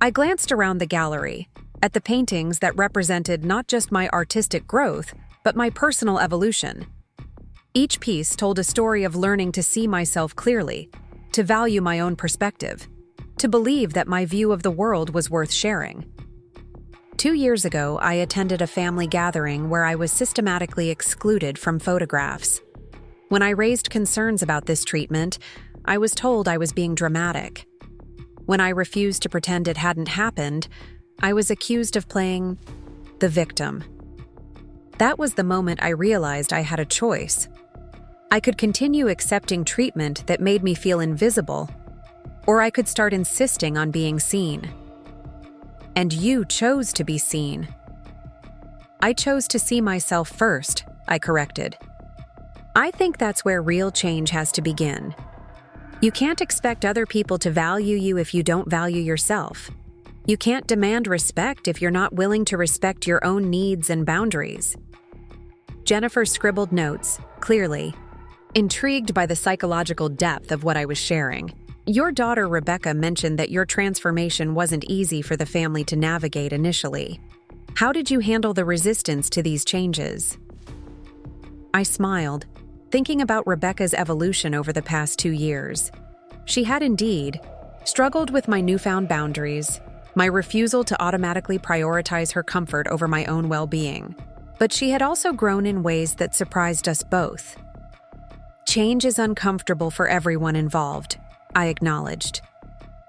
Speaker 1: I glanced around the gallery, at the paintings that represented not just my artistic growth, but my personal evolution. Each piece told a story of learning to see myself clearly, to value my own perspective, to believe that my view of the world was worth sharing. 2 years ago, I attended a family gathering where I was systematically excluded from photographs. When I raised concerns about this treatment, I was told I was being dramatic. When I refused to pretend it hadn't happened, I was accused of playing the victim. That was the moment I realized I had a choice. I could continue accepting treatment that made me feel invisible, or I could start insisting on being seen. And you chose to be seen. I chose to see myself first, I corrected. I think that's where real change has to begin. You can't expect other people to value you if you don't value yourself. You can't demand respect if you're not willing to respect your own needs and boundaries. Jennifer scribbled notes, clearly, intrigued by the psychological depth of what I was sharing. "Your daughter Rebecca mentioned that your transformation wasn't easy for the family to navigate initially. How did you handle the resistance to these changes?" I smiled, thinking about Rebecca's evolution over the past 2 years. She had indeed struggled with my newfound boundaries, my refusal to automatically prioritize her comfort over my own well-being. But she had also grown in ways that surprised us both. Change is uncomfortable for everyone involved, I acknowledged.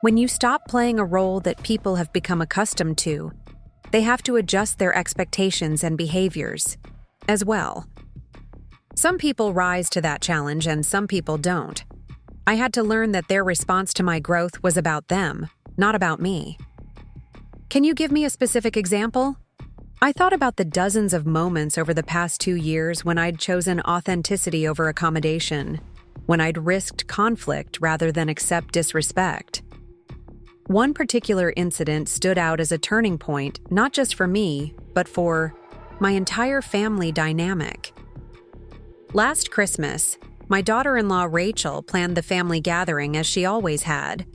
Speaker 1: When you stop playing a role that people have become accustomed to, they have to adjust their expectations and behaviors as well. Some people rise to that challenge and some people don't. I had to learn that their response to my growth was about them, not about me. Can you give me a specific example? I thought about the dozens of moments over the past 2 years when I'd chosen authenticity over accommodation, when I'd risked conflict rather than accept disrespect. One particular incident stood out as a turning point, not just for me, but for my entire family dynamic. Last Christmas, my daughter-in-law Rachel planned the family gathering as she always had,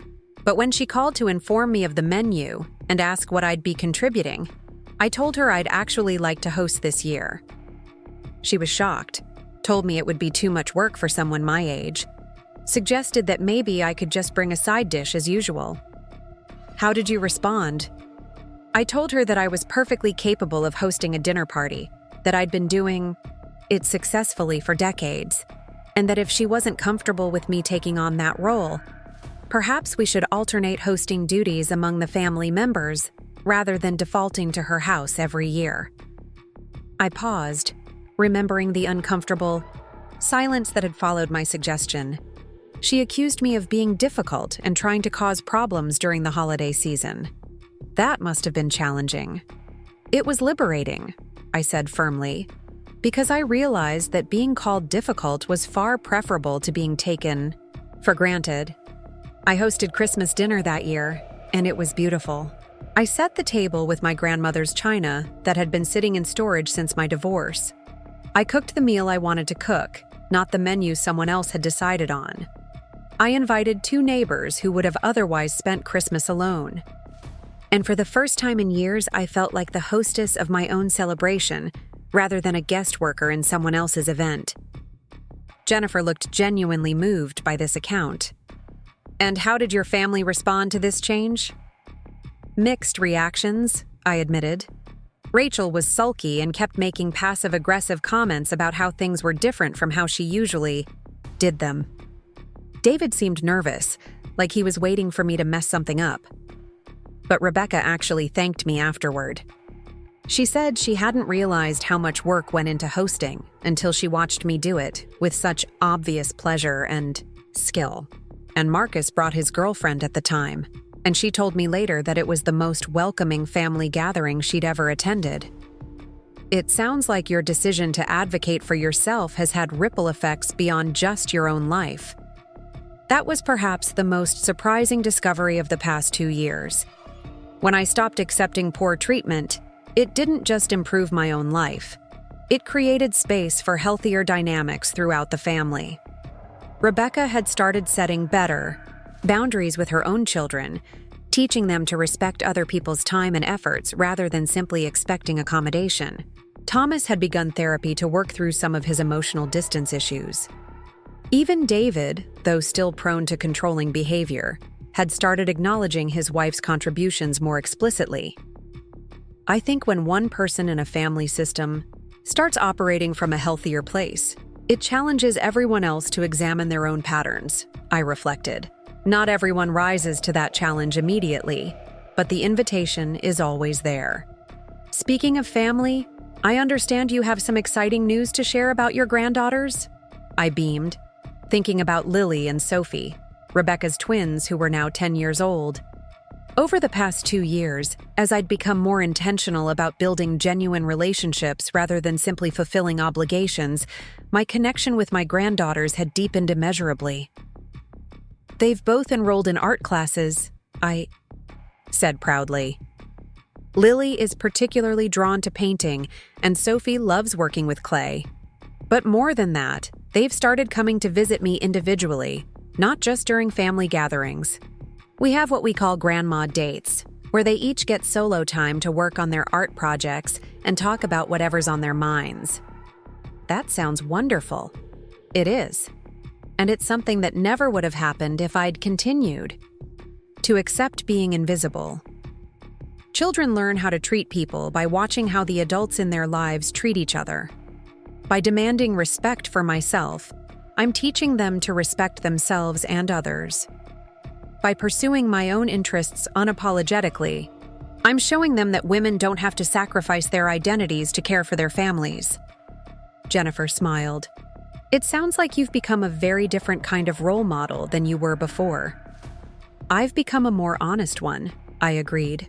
Speaker 1: but when she called to inform me of the menu and ask what I'd be contributing, I told her I'd actually like to host this year. She was shocked, told me it would be too much work for someone my age, suggested that maybe I could just bring a side dish as usual. How did you respond? I told her that I was perfectly capable of hosting a dinner party, that I'd been doing it successfully for decades, and that if she wasn't comfortable with me taking on that role, perhaps we should alternate hosting duties among the family members rather than defaulting to her house every year. I paused, remembering the uncomfortable silence that had followed my suggestion. She accused me of being difficult and trying to cause problems during the holiday season. That must have been challenging. It was liberating, I said firmly, because I realized that being called difficult was far preferable to being taken for granted. I hosted Christmas dinner that year, and it was beautiful. I set the table with my grandmother's china that had been sitting in storage since my divorce. I cooked the meal I wanted to cook, not the menu someone else had decided on. I invited 2 neighbors who would have otherwise spent Christmas alone. And for the first time in years, I felt like the hostess of my own celebration, rather than a guest worker in someone else's event. Jennifer looked genuinely moved by this account. "And how did your family respond to this change?" "Mixed reactions," I admitted. Rachel was sulky and kept making passive-aggressive comments about how things were different from how she usually did them. David seemed nervous, like he was waiting for me to mess something up. But Rebecca actually thanked me afterward. She said she hadn't realized how much work went into hosting until she watched me do it with such obvious pleasure and skill. And Marcus brought his girlfriend at the time, and she told me later that it was the most welcoming family gathering she'd ever attended. It sounds like your decision to advocate for yourself has had ripple effects beyond just your own life. That was perhaps the most surprising discovery of the past 2 years. When I stopped accepting poor treatment, it didn't just improve my own life. It created space for healthier dynamics throughout the family. Rebecca had started setting better boundaries with her own children, teaching them to respect other people's time and efforts rather than simply expecting accommodation. Thomas had begun therapy to work through some of his emotional distance issues. Even David, though still prone to controlling behavior, had started acknowledging his wife's contributions more explicitly. I think when one person in a family system starts operating from a healthier place, it challenges everyone else to examine their own patterns, I reflected. Not everyone rises to that challenge immediately, but the invitation is always there. Speaking of family, I understand you have some exciting news to share about your granddaughters? I beamed, thinking about Lily and Sophie, Rebecca's twins who were now 10 years old. Over the past 2 years, as I'd become more intentional about building genuine relationships rather than simply fulfilling obligations, my connection with my granddaughters had deepened immeasurably. They've both enrolled in art classes, I said proudly. Lily is particularly drawn to painting, and Sophie loves working with clay. But more than that, they've started coming to visit me individually, not just during family gatherings. We have what we call grandma dates, where they each get solo time to work on their art projects and talk about whatever's on their minds. That sounds wonderful. It is. And it's something that never would have happened if I'd continued to accept being invisible. Children learn how to treat people by watching how the adults in their lives treat each other. By demanding respect for myself, I'm teaching them to respect themselves and others. By pursuing my own interests unapologetically, I'm showing them that women don't have to sacrifice their identities to care for their families. Jennifer smiled. It sounds like you've become a very different kind of role model than you were before. I've become a more honest one, I agreed.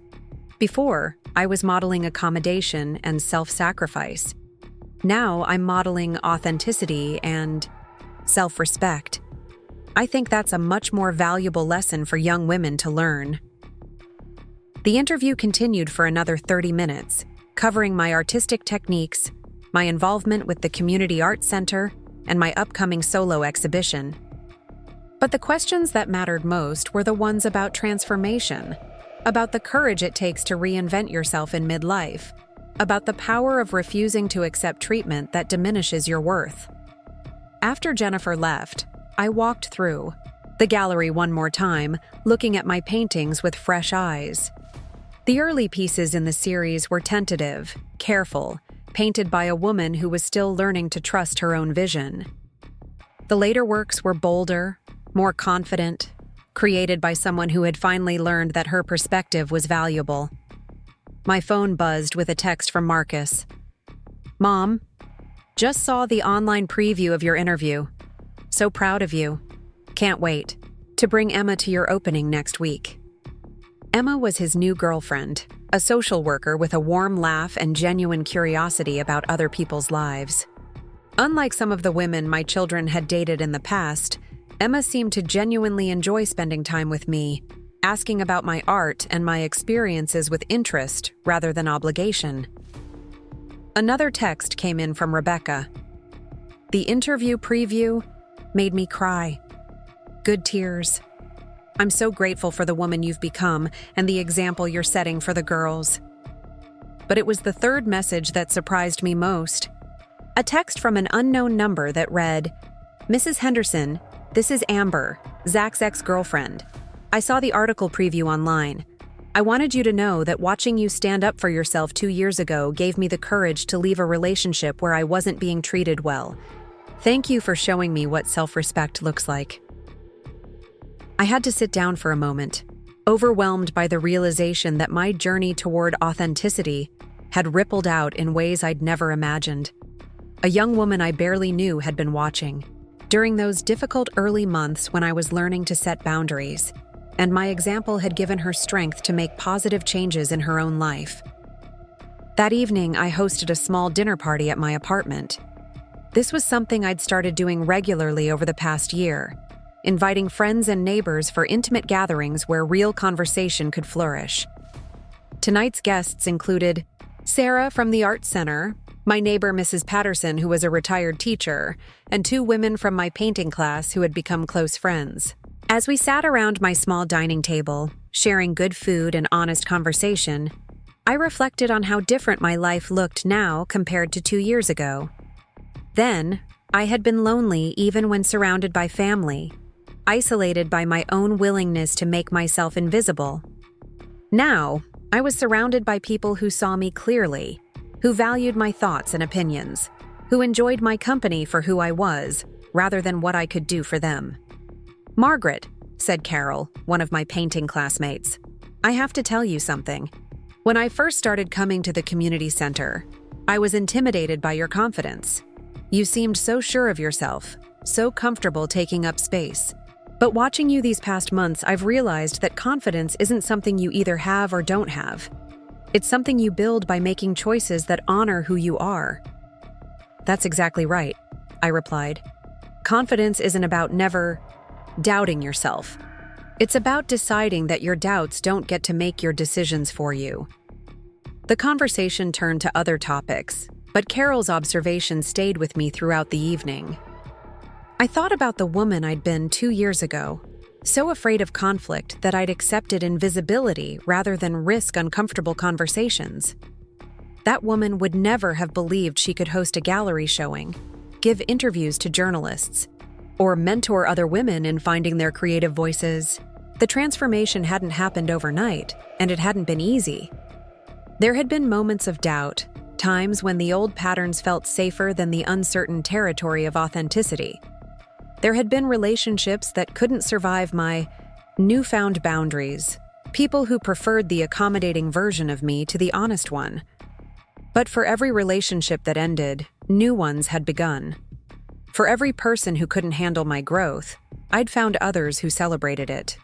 Speaker 1: Before, I was modeling accommodation and self-sacrifice. Now I'm modeling authenticity and self-respect. I think that's a much more valuable lesson for young women to learn. The interview continued for another 30 minutes, covering my artistic techniques, my involvement with the Community Arts Center, and my upcoming solo exhibition. But the questions that mattered most were the ones about transformation, about the courage it takes to reinvent yourself in midlife, about the power of refusing to accept treatment that diminishes your worth. After Jennifer left, I walked through the gallery one more time, looking at my paintings with fresh eyes. The early pieces in the series were tentative, careful, painted by a woman who was still learning to trust her own vision. The later works were bolder, more confident, created by someone who had finally learned that her perspective was valuable. My phone buzzed with a text from Marcus. Mom, just saw the online preview of your interview. So proud of you. Can't wait to bring Emma to your opening next week. Emma was his new girlfriend, a social worker with a warm laugh and genuine curiosity about other people's lives. Unlike some of the women my children had dated in the past, Emma seemed to genuinely enjoy spending time with me, asking about my art and my experiences with interest rather than obligation. Another text came in from Rebecca. The interview preview made me cry. Good tears. I'm so grateful for the woman you've become and the example you're setting for the girls. But it was the third message that surprised me most. A text from an unknown number that read, Mrs. Henderson, this is Amber, Zach's ex-girlfriend. I saw the article preview online. I wanted you to know that watching you stand up for yourself 2 years ago gave me the courage to leave a relationship where I wasn't being treated well. Thank you for showing me what self-respect looks like. I had to sit down for a moment, overwhelmed by the realization that my journey toward authenticity had rippled out in ways I'd never imagined. A young woman I barely knew had been watching, during those difficult early months when I was learning to set boundaries, and my example had given her strength to make positive changes in her own life. That evening, I hosted a small dinner party at my apartment. This was something I'd started doing regularly over the past year, inviting friends and neighbors for intimate gatherings where real conversation could flourish. Tonight's guests included Sarah from the Art Center, my neighbor Mrs. Patterson, who was a retired teacher, and 2 women from my painting class who had become close friends. As we sat around my small dining table, sharing good food and honest conversation, I reflected on how different my life looked now compared to 2 years ago. Then, I had been lonely even when surrounded by family, isolated by my own willingness to make myself invisible. Now, I was surrounded by people who saw me clearly, who valued my thoughts and opinions, who enjoyed my company for who I was, rather than what I could do for them. Margaret, said Carol, one of my painting classmates, I have to tell you something. When I first started coming to the community center, I was intimidated by your confidence. You seemed so sure of yourself, so comfortable taking up space. But watching you these past months, I've realized that confidence isn't something you either have or don't have. It's something you build by making choices that honor who you are. That's exactly right, I replied. Confidence isn't about never doubting yourself. It's about deciding that your doubts don't get to make your decisions for you. The conversation turned to other topics, but Carol's observation stayed with me throughout the evening. I thought about the woman I'd been 2 years ago, so afraid of conflict that I'd accepted invisibility rather than risk uncomfortable conversations. That woman would never have believed she could host a gallery showing, give interviews to journalists, or mentor other women in finding their creative voices. The transformation hadn't happened overnight, and it hadn't been easy. There had been moments of doubt, times when the old patterns felt safer than the uncertain territory of authenticity. There had been relationships that couldn't survive my newfound boundaries, people who preferred the accommodating version of me to the honest one. But for every relationship that ended, new ones had begun. For every person who couldn't handle my growth, I'd found others who celebrated it.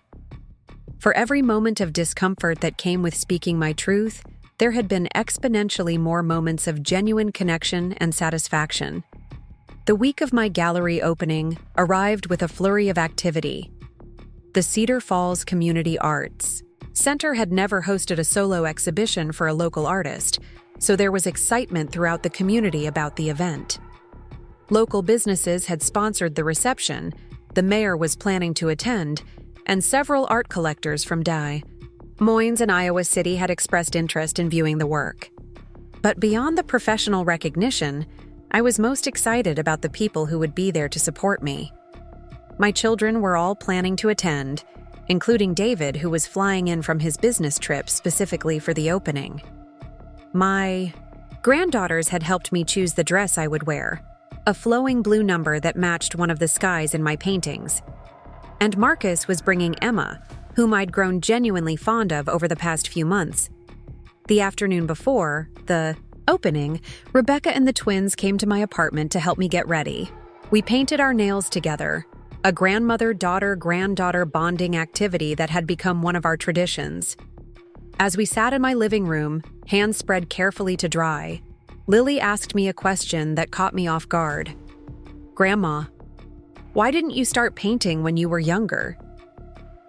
Speaker 1: For every moment of discomfort that came with speaking my truth, there had been exponentially more moments of genuine connection and satisfaction. The week of my gallery opening arrived with a flurry of activity. The Cedar Falls Community Arts Center had never hosted a solo exhibition for a local artist, so there was excitement throughout the community about the event. Local businesses had sponsored the reception, the mayor was planning to attend, and several art collectors from Des Moines and Iowa City had expressed interest in viewing the work. But beyond the professional recognition, I was most excited about the people who would be there to support me. My children were all planning to attend, including David, who was flying in from his business trip specifically for the opening. My granddaughters had helped me choose the dress I would wear, a flowing blue number that matched one of the skies in my paintings. And Marcus was bringing Emma, whom I'd grown genuinely fond of over the past few months. The afternoon before, the Opening, Rebecca and the twins came to my apartment to help me get ready. We painted our nails together, a grandmother-daughter-granddaughter bonding activity that had become one of our traditions. As we sat in my living room, hands spread carefully to dry, Lily asked me a question that caught me off guard. "Grandma, why didn't you start painting when you were younger?"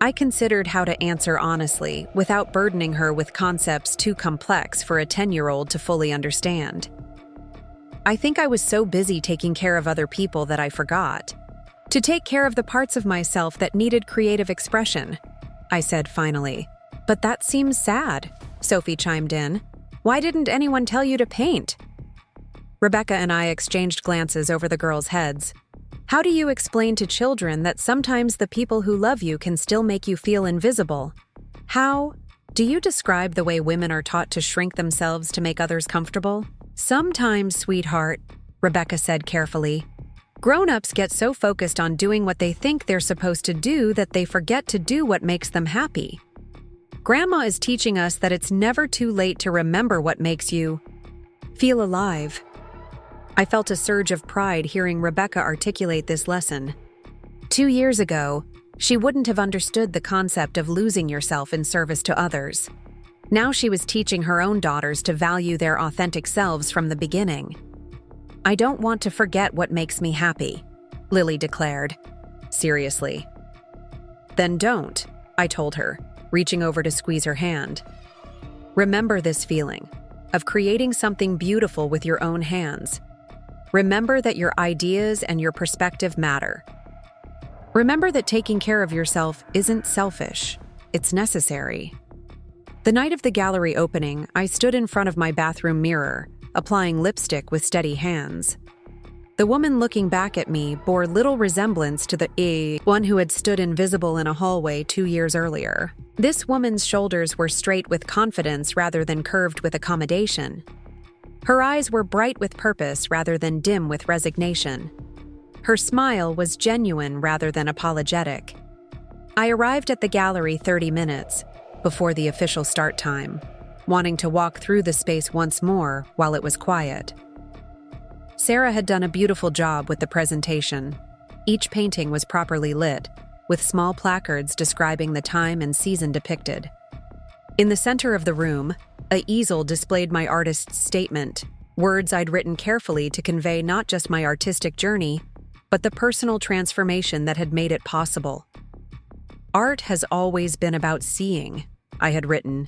Speaker 1: I considered how to answer honestly without burdening her with concepts too complex for a 10-year-old to fully understand. "I think I was so busy taking care of other people that I forgot to take care of the parts of myself that needed creative expression," I said finally. "But that seems sad," Sophie chimed in. "Why didn't anyone tell you to paint?" Rebecca and I exchanged glances over the girls' heads. How do you explain to children that sometimes the people who love you can still make you feel invisible? How do you describe the way women are taught to shrink themselves to make others comfortable? "Sometimes, sweetheart," Rebecca said carefully. "Grown-ups get so focused on doing what they think they're supposed to do that they forget to do what makes them happy. Grandma is teaching us that it's never too late to remember what makes you feel alive." I felt a surge of pride hearing Rebecca articulate this lesson. 2 years ago, she wouldn't have understood the concept of losing yourself in service to others. Now she was teaching her own daughters to value their authentic selves from the beginning. "I don't want to forget what makes me happy," Lily declared, seriously. "Then don't," I told her, reaching over to squeeze her hand. "Remember this feeling of creating something beautiful with your own hands. Remember that your ideas and your perspective matter. Remember that taking care of yourself isn't selfish, it's necessary." The night of the gallery opening, I stood in front of my bathroom mirror, applying lipstick with steady hands. The woman looking back at me bore little resemblance to the one who had stood invisible in a hallway 2 years earlier. This woman's shoulders were straight with confidence rather than curved with accommodation. Her eyes were bright with purpose rather than dim with resignation. Her smile was genuine rather than apologetic. I arrived at the gallery 30 minutes before the official start time, wanting to walk through the space once more while it was quiet. Sarah had done a beautiful job with the presentation. Each painting was properly lit, with small placards describing the time and season depicted. In the center of the room, an easel displayed my artist's statement, words I'd written carefully to convey not just my artistic journey, but the personal transformation that had made it possible. "Art has always been about seeing," I had written.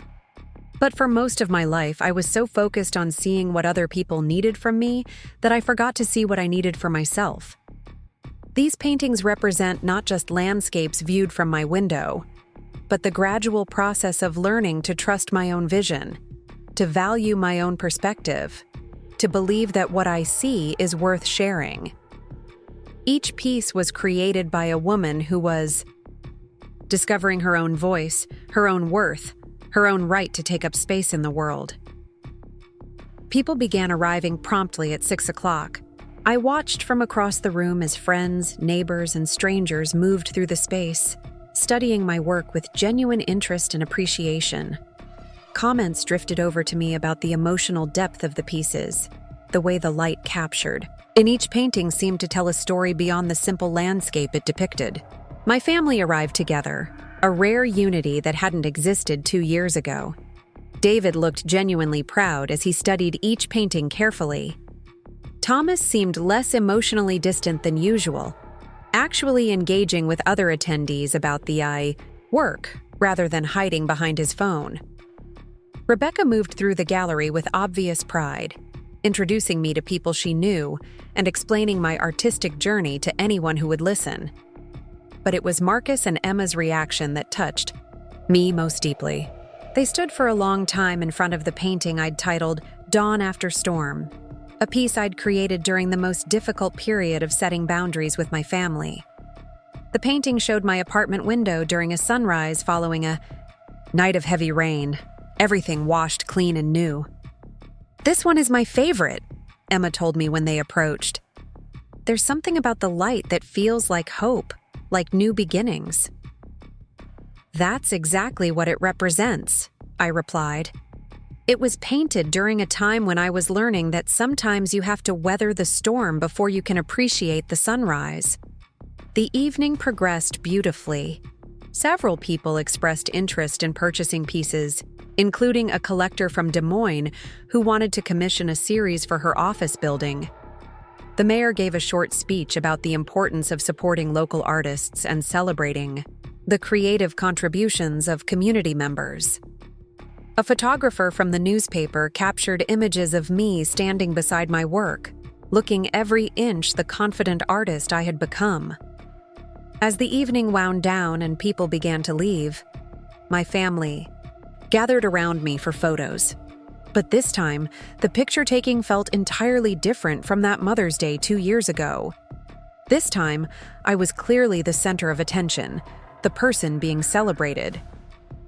Speaker 1: But for most of my life, I was so focused on seeing what other people needed from me that I forgot to see what I needed for myself. These paintings represent not just landscapes viewed from my window, but the gradual process of learning to trust my own vision, to value my own perspective, to believe that what I see is worth sharing. Each piece was created by a woman who was discovering her own voice, her own worth, her own right to take up space in the world. People began arriving promptly at 6 o'clock. I watched from across the room as friends, neighbors, and strangers moved through the space, studying my work with genuine interest and appreciation. Comments drifted over to me about the emotional depth of the pieces, the way the light captured. And each painting seemed to tell a story beyond the simple landscape it depicted. My family arrived together, a rare unity that hadn't existed 2 years ago. David looked genuinely proud as he studied each painting carefully. Thomas seemed less emotionally distant than usual, actually engaging with other attendees about the work rather than hiding behind his phone. Rebecca moved through the gallery with obvious pride, introducing me to people she knew and explaining my artistic journey to anyone who would listen. But it was Marcus and Emma's reaction that touched me most deeply. They stood for a long time in front of the painting I'd titled Dawn After Storm, a piece I'd created during the most difficult period of setting boundaries with my family. The painting showed my apartment window during a sunrise following a night of heavy rain, everything washed clean and new. "This one is my favorite," Emma told me when they approached. "There's something about the light that feels like hope, like new beginnings." "That's exactly what it represents," I replied. It was painted during a time when I was learning that sometimes you have to weather the storm before you can appreciate the sunrise. The evening progressed beautifully. Several people expressed interest in purchasing pieces, including a collector from Des Moines who wanted to commission a series for her office building. The mayor gave a short speech about the importance of supporting local artists and celebrating the creative contributions of community members. A photographer from the newspaper captured images of me standing beside my work, looking every inch the confident artist I had become. As the evening wound down and people began to leave, my family gathered around me for photos. But this time, the picture-taking felt entirely different from that Mother's Day 2 years ago. This time, I was clearly the center of attention, the person being celebrated.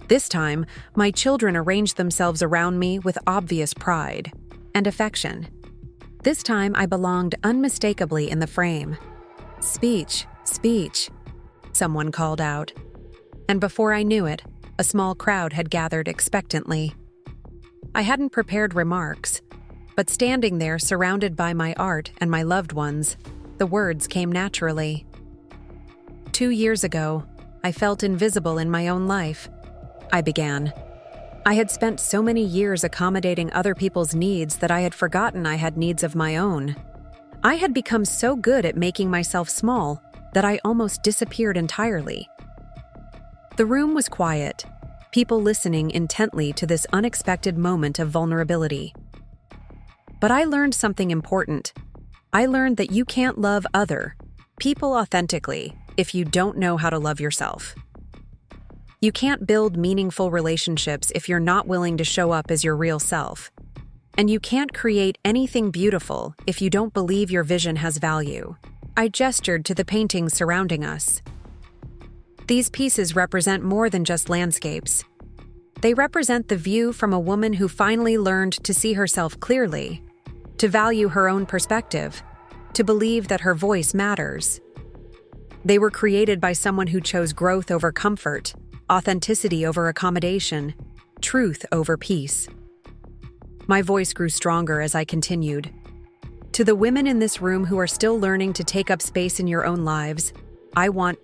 Speaker 1: This time, my children arranged themselves around me with obvious pride and affection. This time, I belonged unmistakably in the frame. "Speech, speech," someone called out. And before I knew it, a small crowd had gathered expectantly. I hadn't prepared remarks, but standing there surrounded by my art and my loved ones, the words came naturally. 2 years ago, I felt invisible in my own life. I began. I had spent so many years accommodating other people's needs that I had forgotten I had needs of my own. I had become so good at making myself small that I almost disappeared entirely. The room was quiet, people listening intently to this unexpected moment of vulnerability. But I learned something important. I learned that you can't love other people authentically if you don't know how to love yourself. You can't build meaningful relationships if you're not willing to show up as your real self. And you can't create anything beautiful if you don't believe your vision has value. I gestured to the paintings surrounding us. These pieces represent more than just landscapes. They represent the view from a woman who finally learned to see herself clearly, to value her own perspective, to believe that her voice matters. They were created by someone who chose growth over comfort, authenticity over accommodation, truth over peace. My voice grew stronger as I continued. To the women in this room who are still learning to take up space in your own lives, I want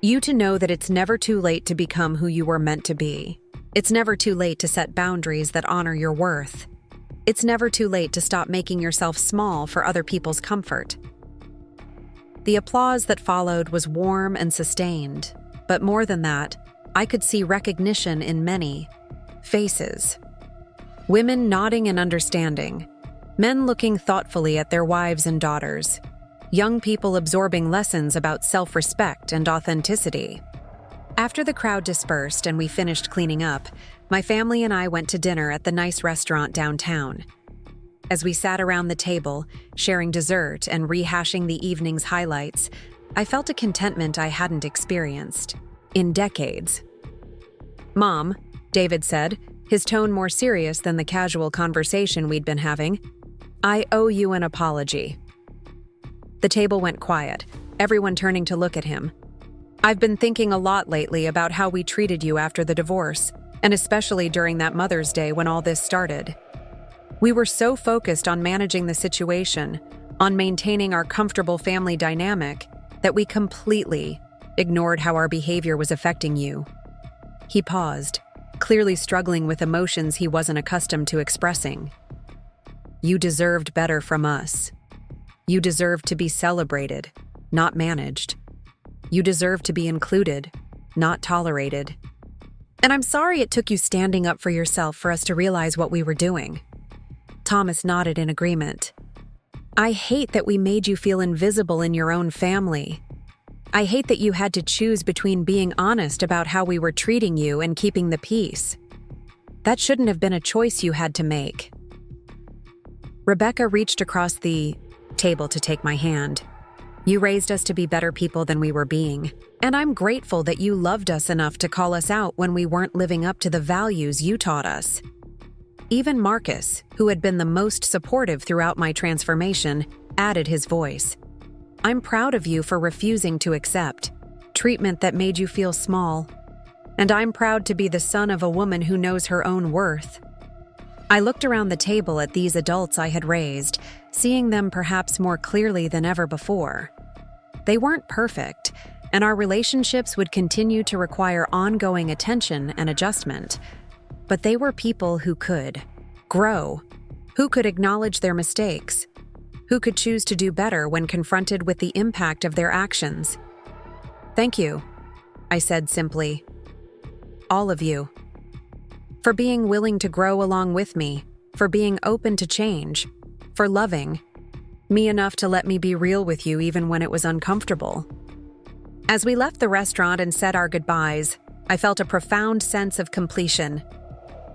Speaker 1: you to know that it's never too late to become who you were meant to be. It's never too late to set boundaries that honor your worth. It's never too late to stop making yourself small for other people's comfort. The applause that followed was warm and sustained, but more than that, I could see recognition in many faces. Women nodding in understanding, men looking thoughtfully at their wives and daughters, young people absorbing lessons about self-respect and authenticity. After the crowd dispersed and we finished cleaning up, my family and I went to dinner at the nice restaurant downtown. As we sat around the table, sharing dessert and rehashing the evening's highlights, I felt a contentment I hadn't experienced in decades. "Mom," David said, his tone more serious than the casual conversation we'd been having, "I owe you an apology." The table went quiet, everyone turning to look at him. "I've been thinking a lot lately about how we treated you after the divorce, and especially during that Mother's Day when all this started. We were so focused on managing the situation, on maintaining our comfortable family dynamic, that we completely ignored how our behavior was affecting you." He paused, clearly struggling with emotions he wasn't accustomed to expressing. "You deserved better from us. You deserved to be celebrated, not managed. You deserve to be included, not tolerated. And I'm sorry it took you standing up for yourself for us to realize what we were doing." Thomas nodded in agreement. "I hate that we made you feel invisible in your own family. I hate that you had to choose between being honest about how we were treating you and keeping the peace. That shouldn't have been a choice you had to make." Rebecca reached across the table to take my hand. "You raised us to be better people than we were being, and I'm grateful that you loved us enough to call us out when we weren't living up to the values you taught us." Even Marcus, who had been the most supportive throughout my transformation, added his voice. "I'm proud of you for refusing to accept treatment that made you feel small, and I'm proud to be the son of a woman who knows her own worth." I looked around the table at these adults I had raised, seeing them perhaps more clearly than ever before. They weren't perfect, and our relationships would continue to require ongoing attention and adjustment. But they were people who could grow, who could acknowledge their mistakes, who could choose to do better when confronted with the impact of their actions. "Thank you," I said simply. "All of you. For being willing to grow along with me, for being open to change, for loving me enough to let me be real with you even when it was uncomfortable." As we left the restaurant and said our goodbyes, I felt a profound sense of completion.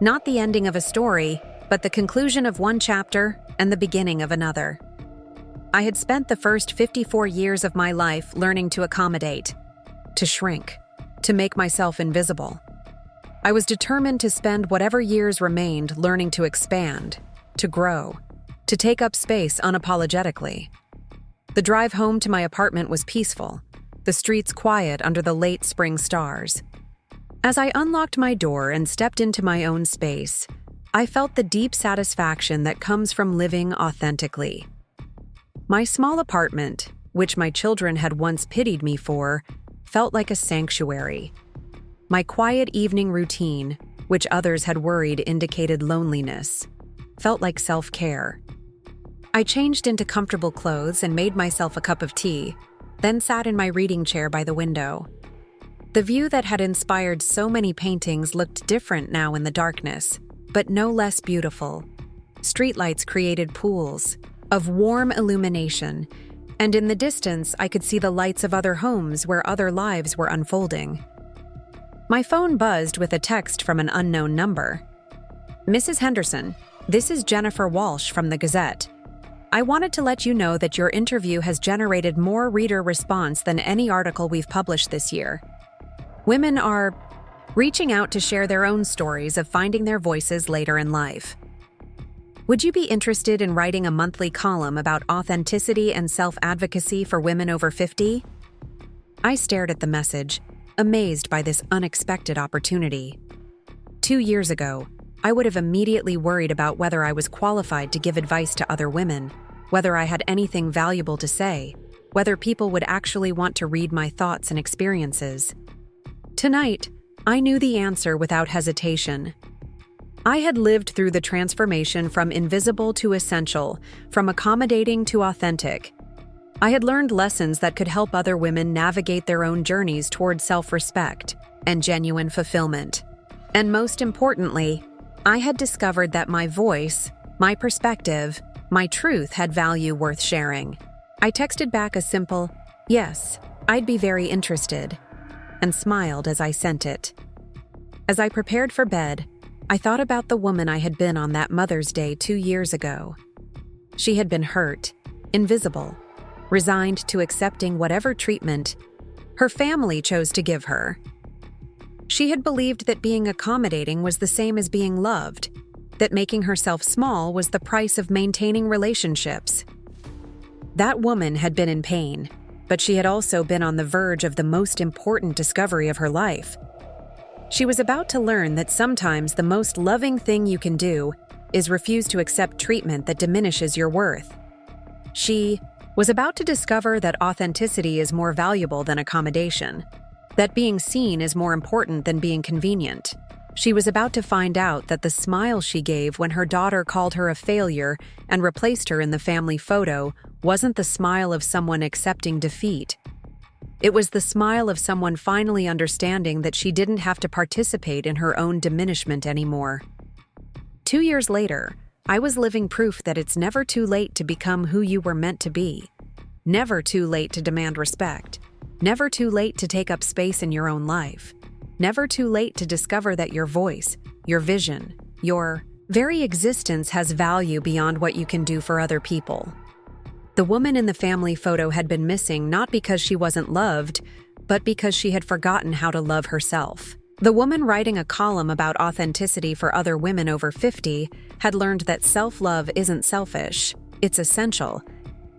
Speaker 1: Not the ending of a story, but the conclusion of one chapter and the beginning of another. I had spent the first 54 years of my life learning to accommodate, to shrink, to make myself invisible. I was determined to spend whatever years remained learning to expand, to grow, to take up space unapologetically. The drive home to my apartment was peaceful, the streets quiet under the late spring stars. As I unlocked my door and stepped into my own space, I felt the deep satisfaction that comes from living authentically. My small apartment, which my children had once pitied me for, felt like a sanctuary. My quiet evening routine, which others had worried indicated loneliness, felt like self-care. I changed into comfortable clothes and made myself a cup of tea, then sat in my reading chair by the window. The view that had inspired so many paintings looked different now in the darkness, but no less beautiful. Streetlights created pools of warm illumination, and in the distance I could see the lights of other homes where other lives were unfolding. My phone buzzed with a text from an unknown number. "Mrs. Henderson, this is Jennifer Walsh from the Gazette. I wanted to let you know that your interview has generated more reader response than any article we've published this year. Women are reaching out to share their own stories of finding their voices later in life. Would you be interested in writing a monthly column about authenticity and self-advocacy for women over 50? I stared at the message, amazed by this unexpected opportunity. 2 years ago, I would have immediately worried about whether I was qualified to give advice to other women, whether I had anything valuable to say, whether people would actually want to read my thoughts and experiences. Tonight, I knew the answer without hesitation. I had lived through the transformation from invisible to essential, from accommodating to authentic. I had learned lessons that could help other women navigate their own journeys toward self-respect and genuine fulfillment. And most importantly, I had discovered that my voice, my perspective, my truth had value worth sharing. I texted back a simple, "Yes, I'd be very interested," and smiled as I sent it. As I prepared for bed, I thought about the woman I had been on that Mother's Day 2 years ago. She had been hurt, invisible, resigned to accepting whatever treatment her family chose to give her. She had believed that being accommodating was the same as being loved, that making herself small was the price of maintaining relationships. That woman had been in pain, but she had also been on the verge of the most important discovery of her life. She was about to learn that sometimes the most loving thing you can do is refuse to accept treatment that diminishes your worth. She was about to discover that authenticity is more valuable than accommodation, that being seen is more important than being convenient. She was about to find out that the smile she gave when her daughter called her a failure and replaced her in the family photo wasn't the smile of someone accepting defeat. It was the smile of someone finally understanding that she didn't have to participate in her own diminishment anymore. 2 years later, I was living proof that it's never too late to become who you were meant to be. Never too late to demand respect. Never too late to take up space in your own life. Never too late to discover that your voice, your vision, your very existence has value beyond what you can do for other people. The woman in the family photo had been missing not because she wasn't loved, but because she had forgotten how to love herself. The woman writing a column about authenticity for other women over 50 had learned that self-love isn't selfish, it's essential.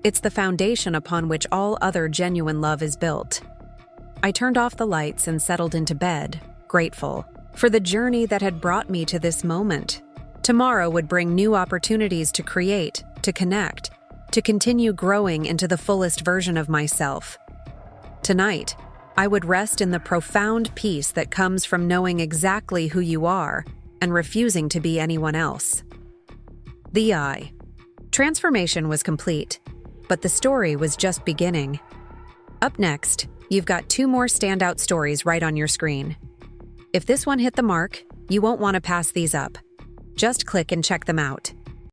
Speaker 1: It's the foundation upon which all other genuine love is built. I turned off the lights and settled into bed, grateful for the journey that had brought me to this moment, Tomorrow would bring new opportunities to create, to connect, to continue growing into the fullest version of myself. Tonight, I would rest in the profound peace that comes from knowing exactly who you are and refusing to be anyone else. The I. Transformation was complete, but the story was just beginning. Up next, you've got 2 more standout stories right on your screen. If this one hit the mark, you won't want to pass these up. Just click and check them out.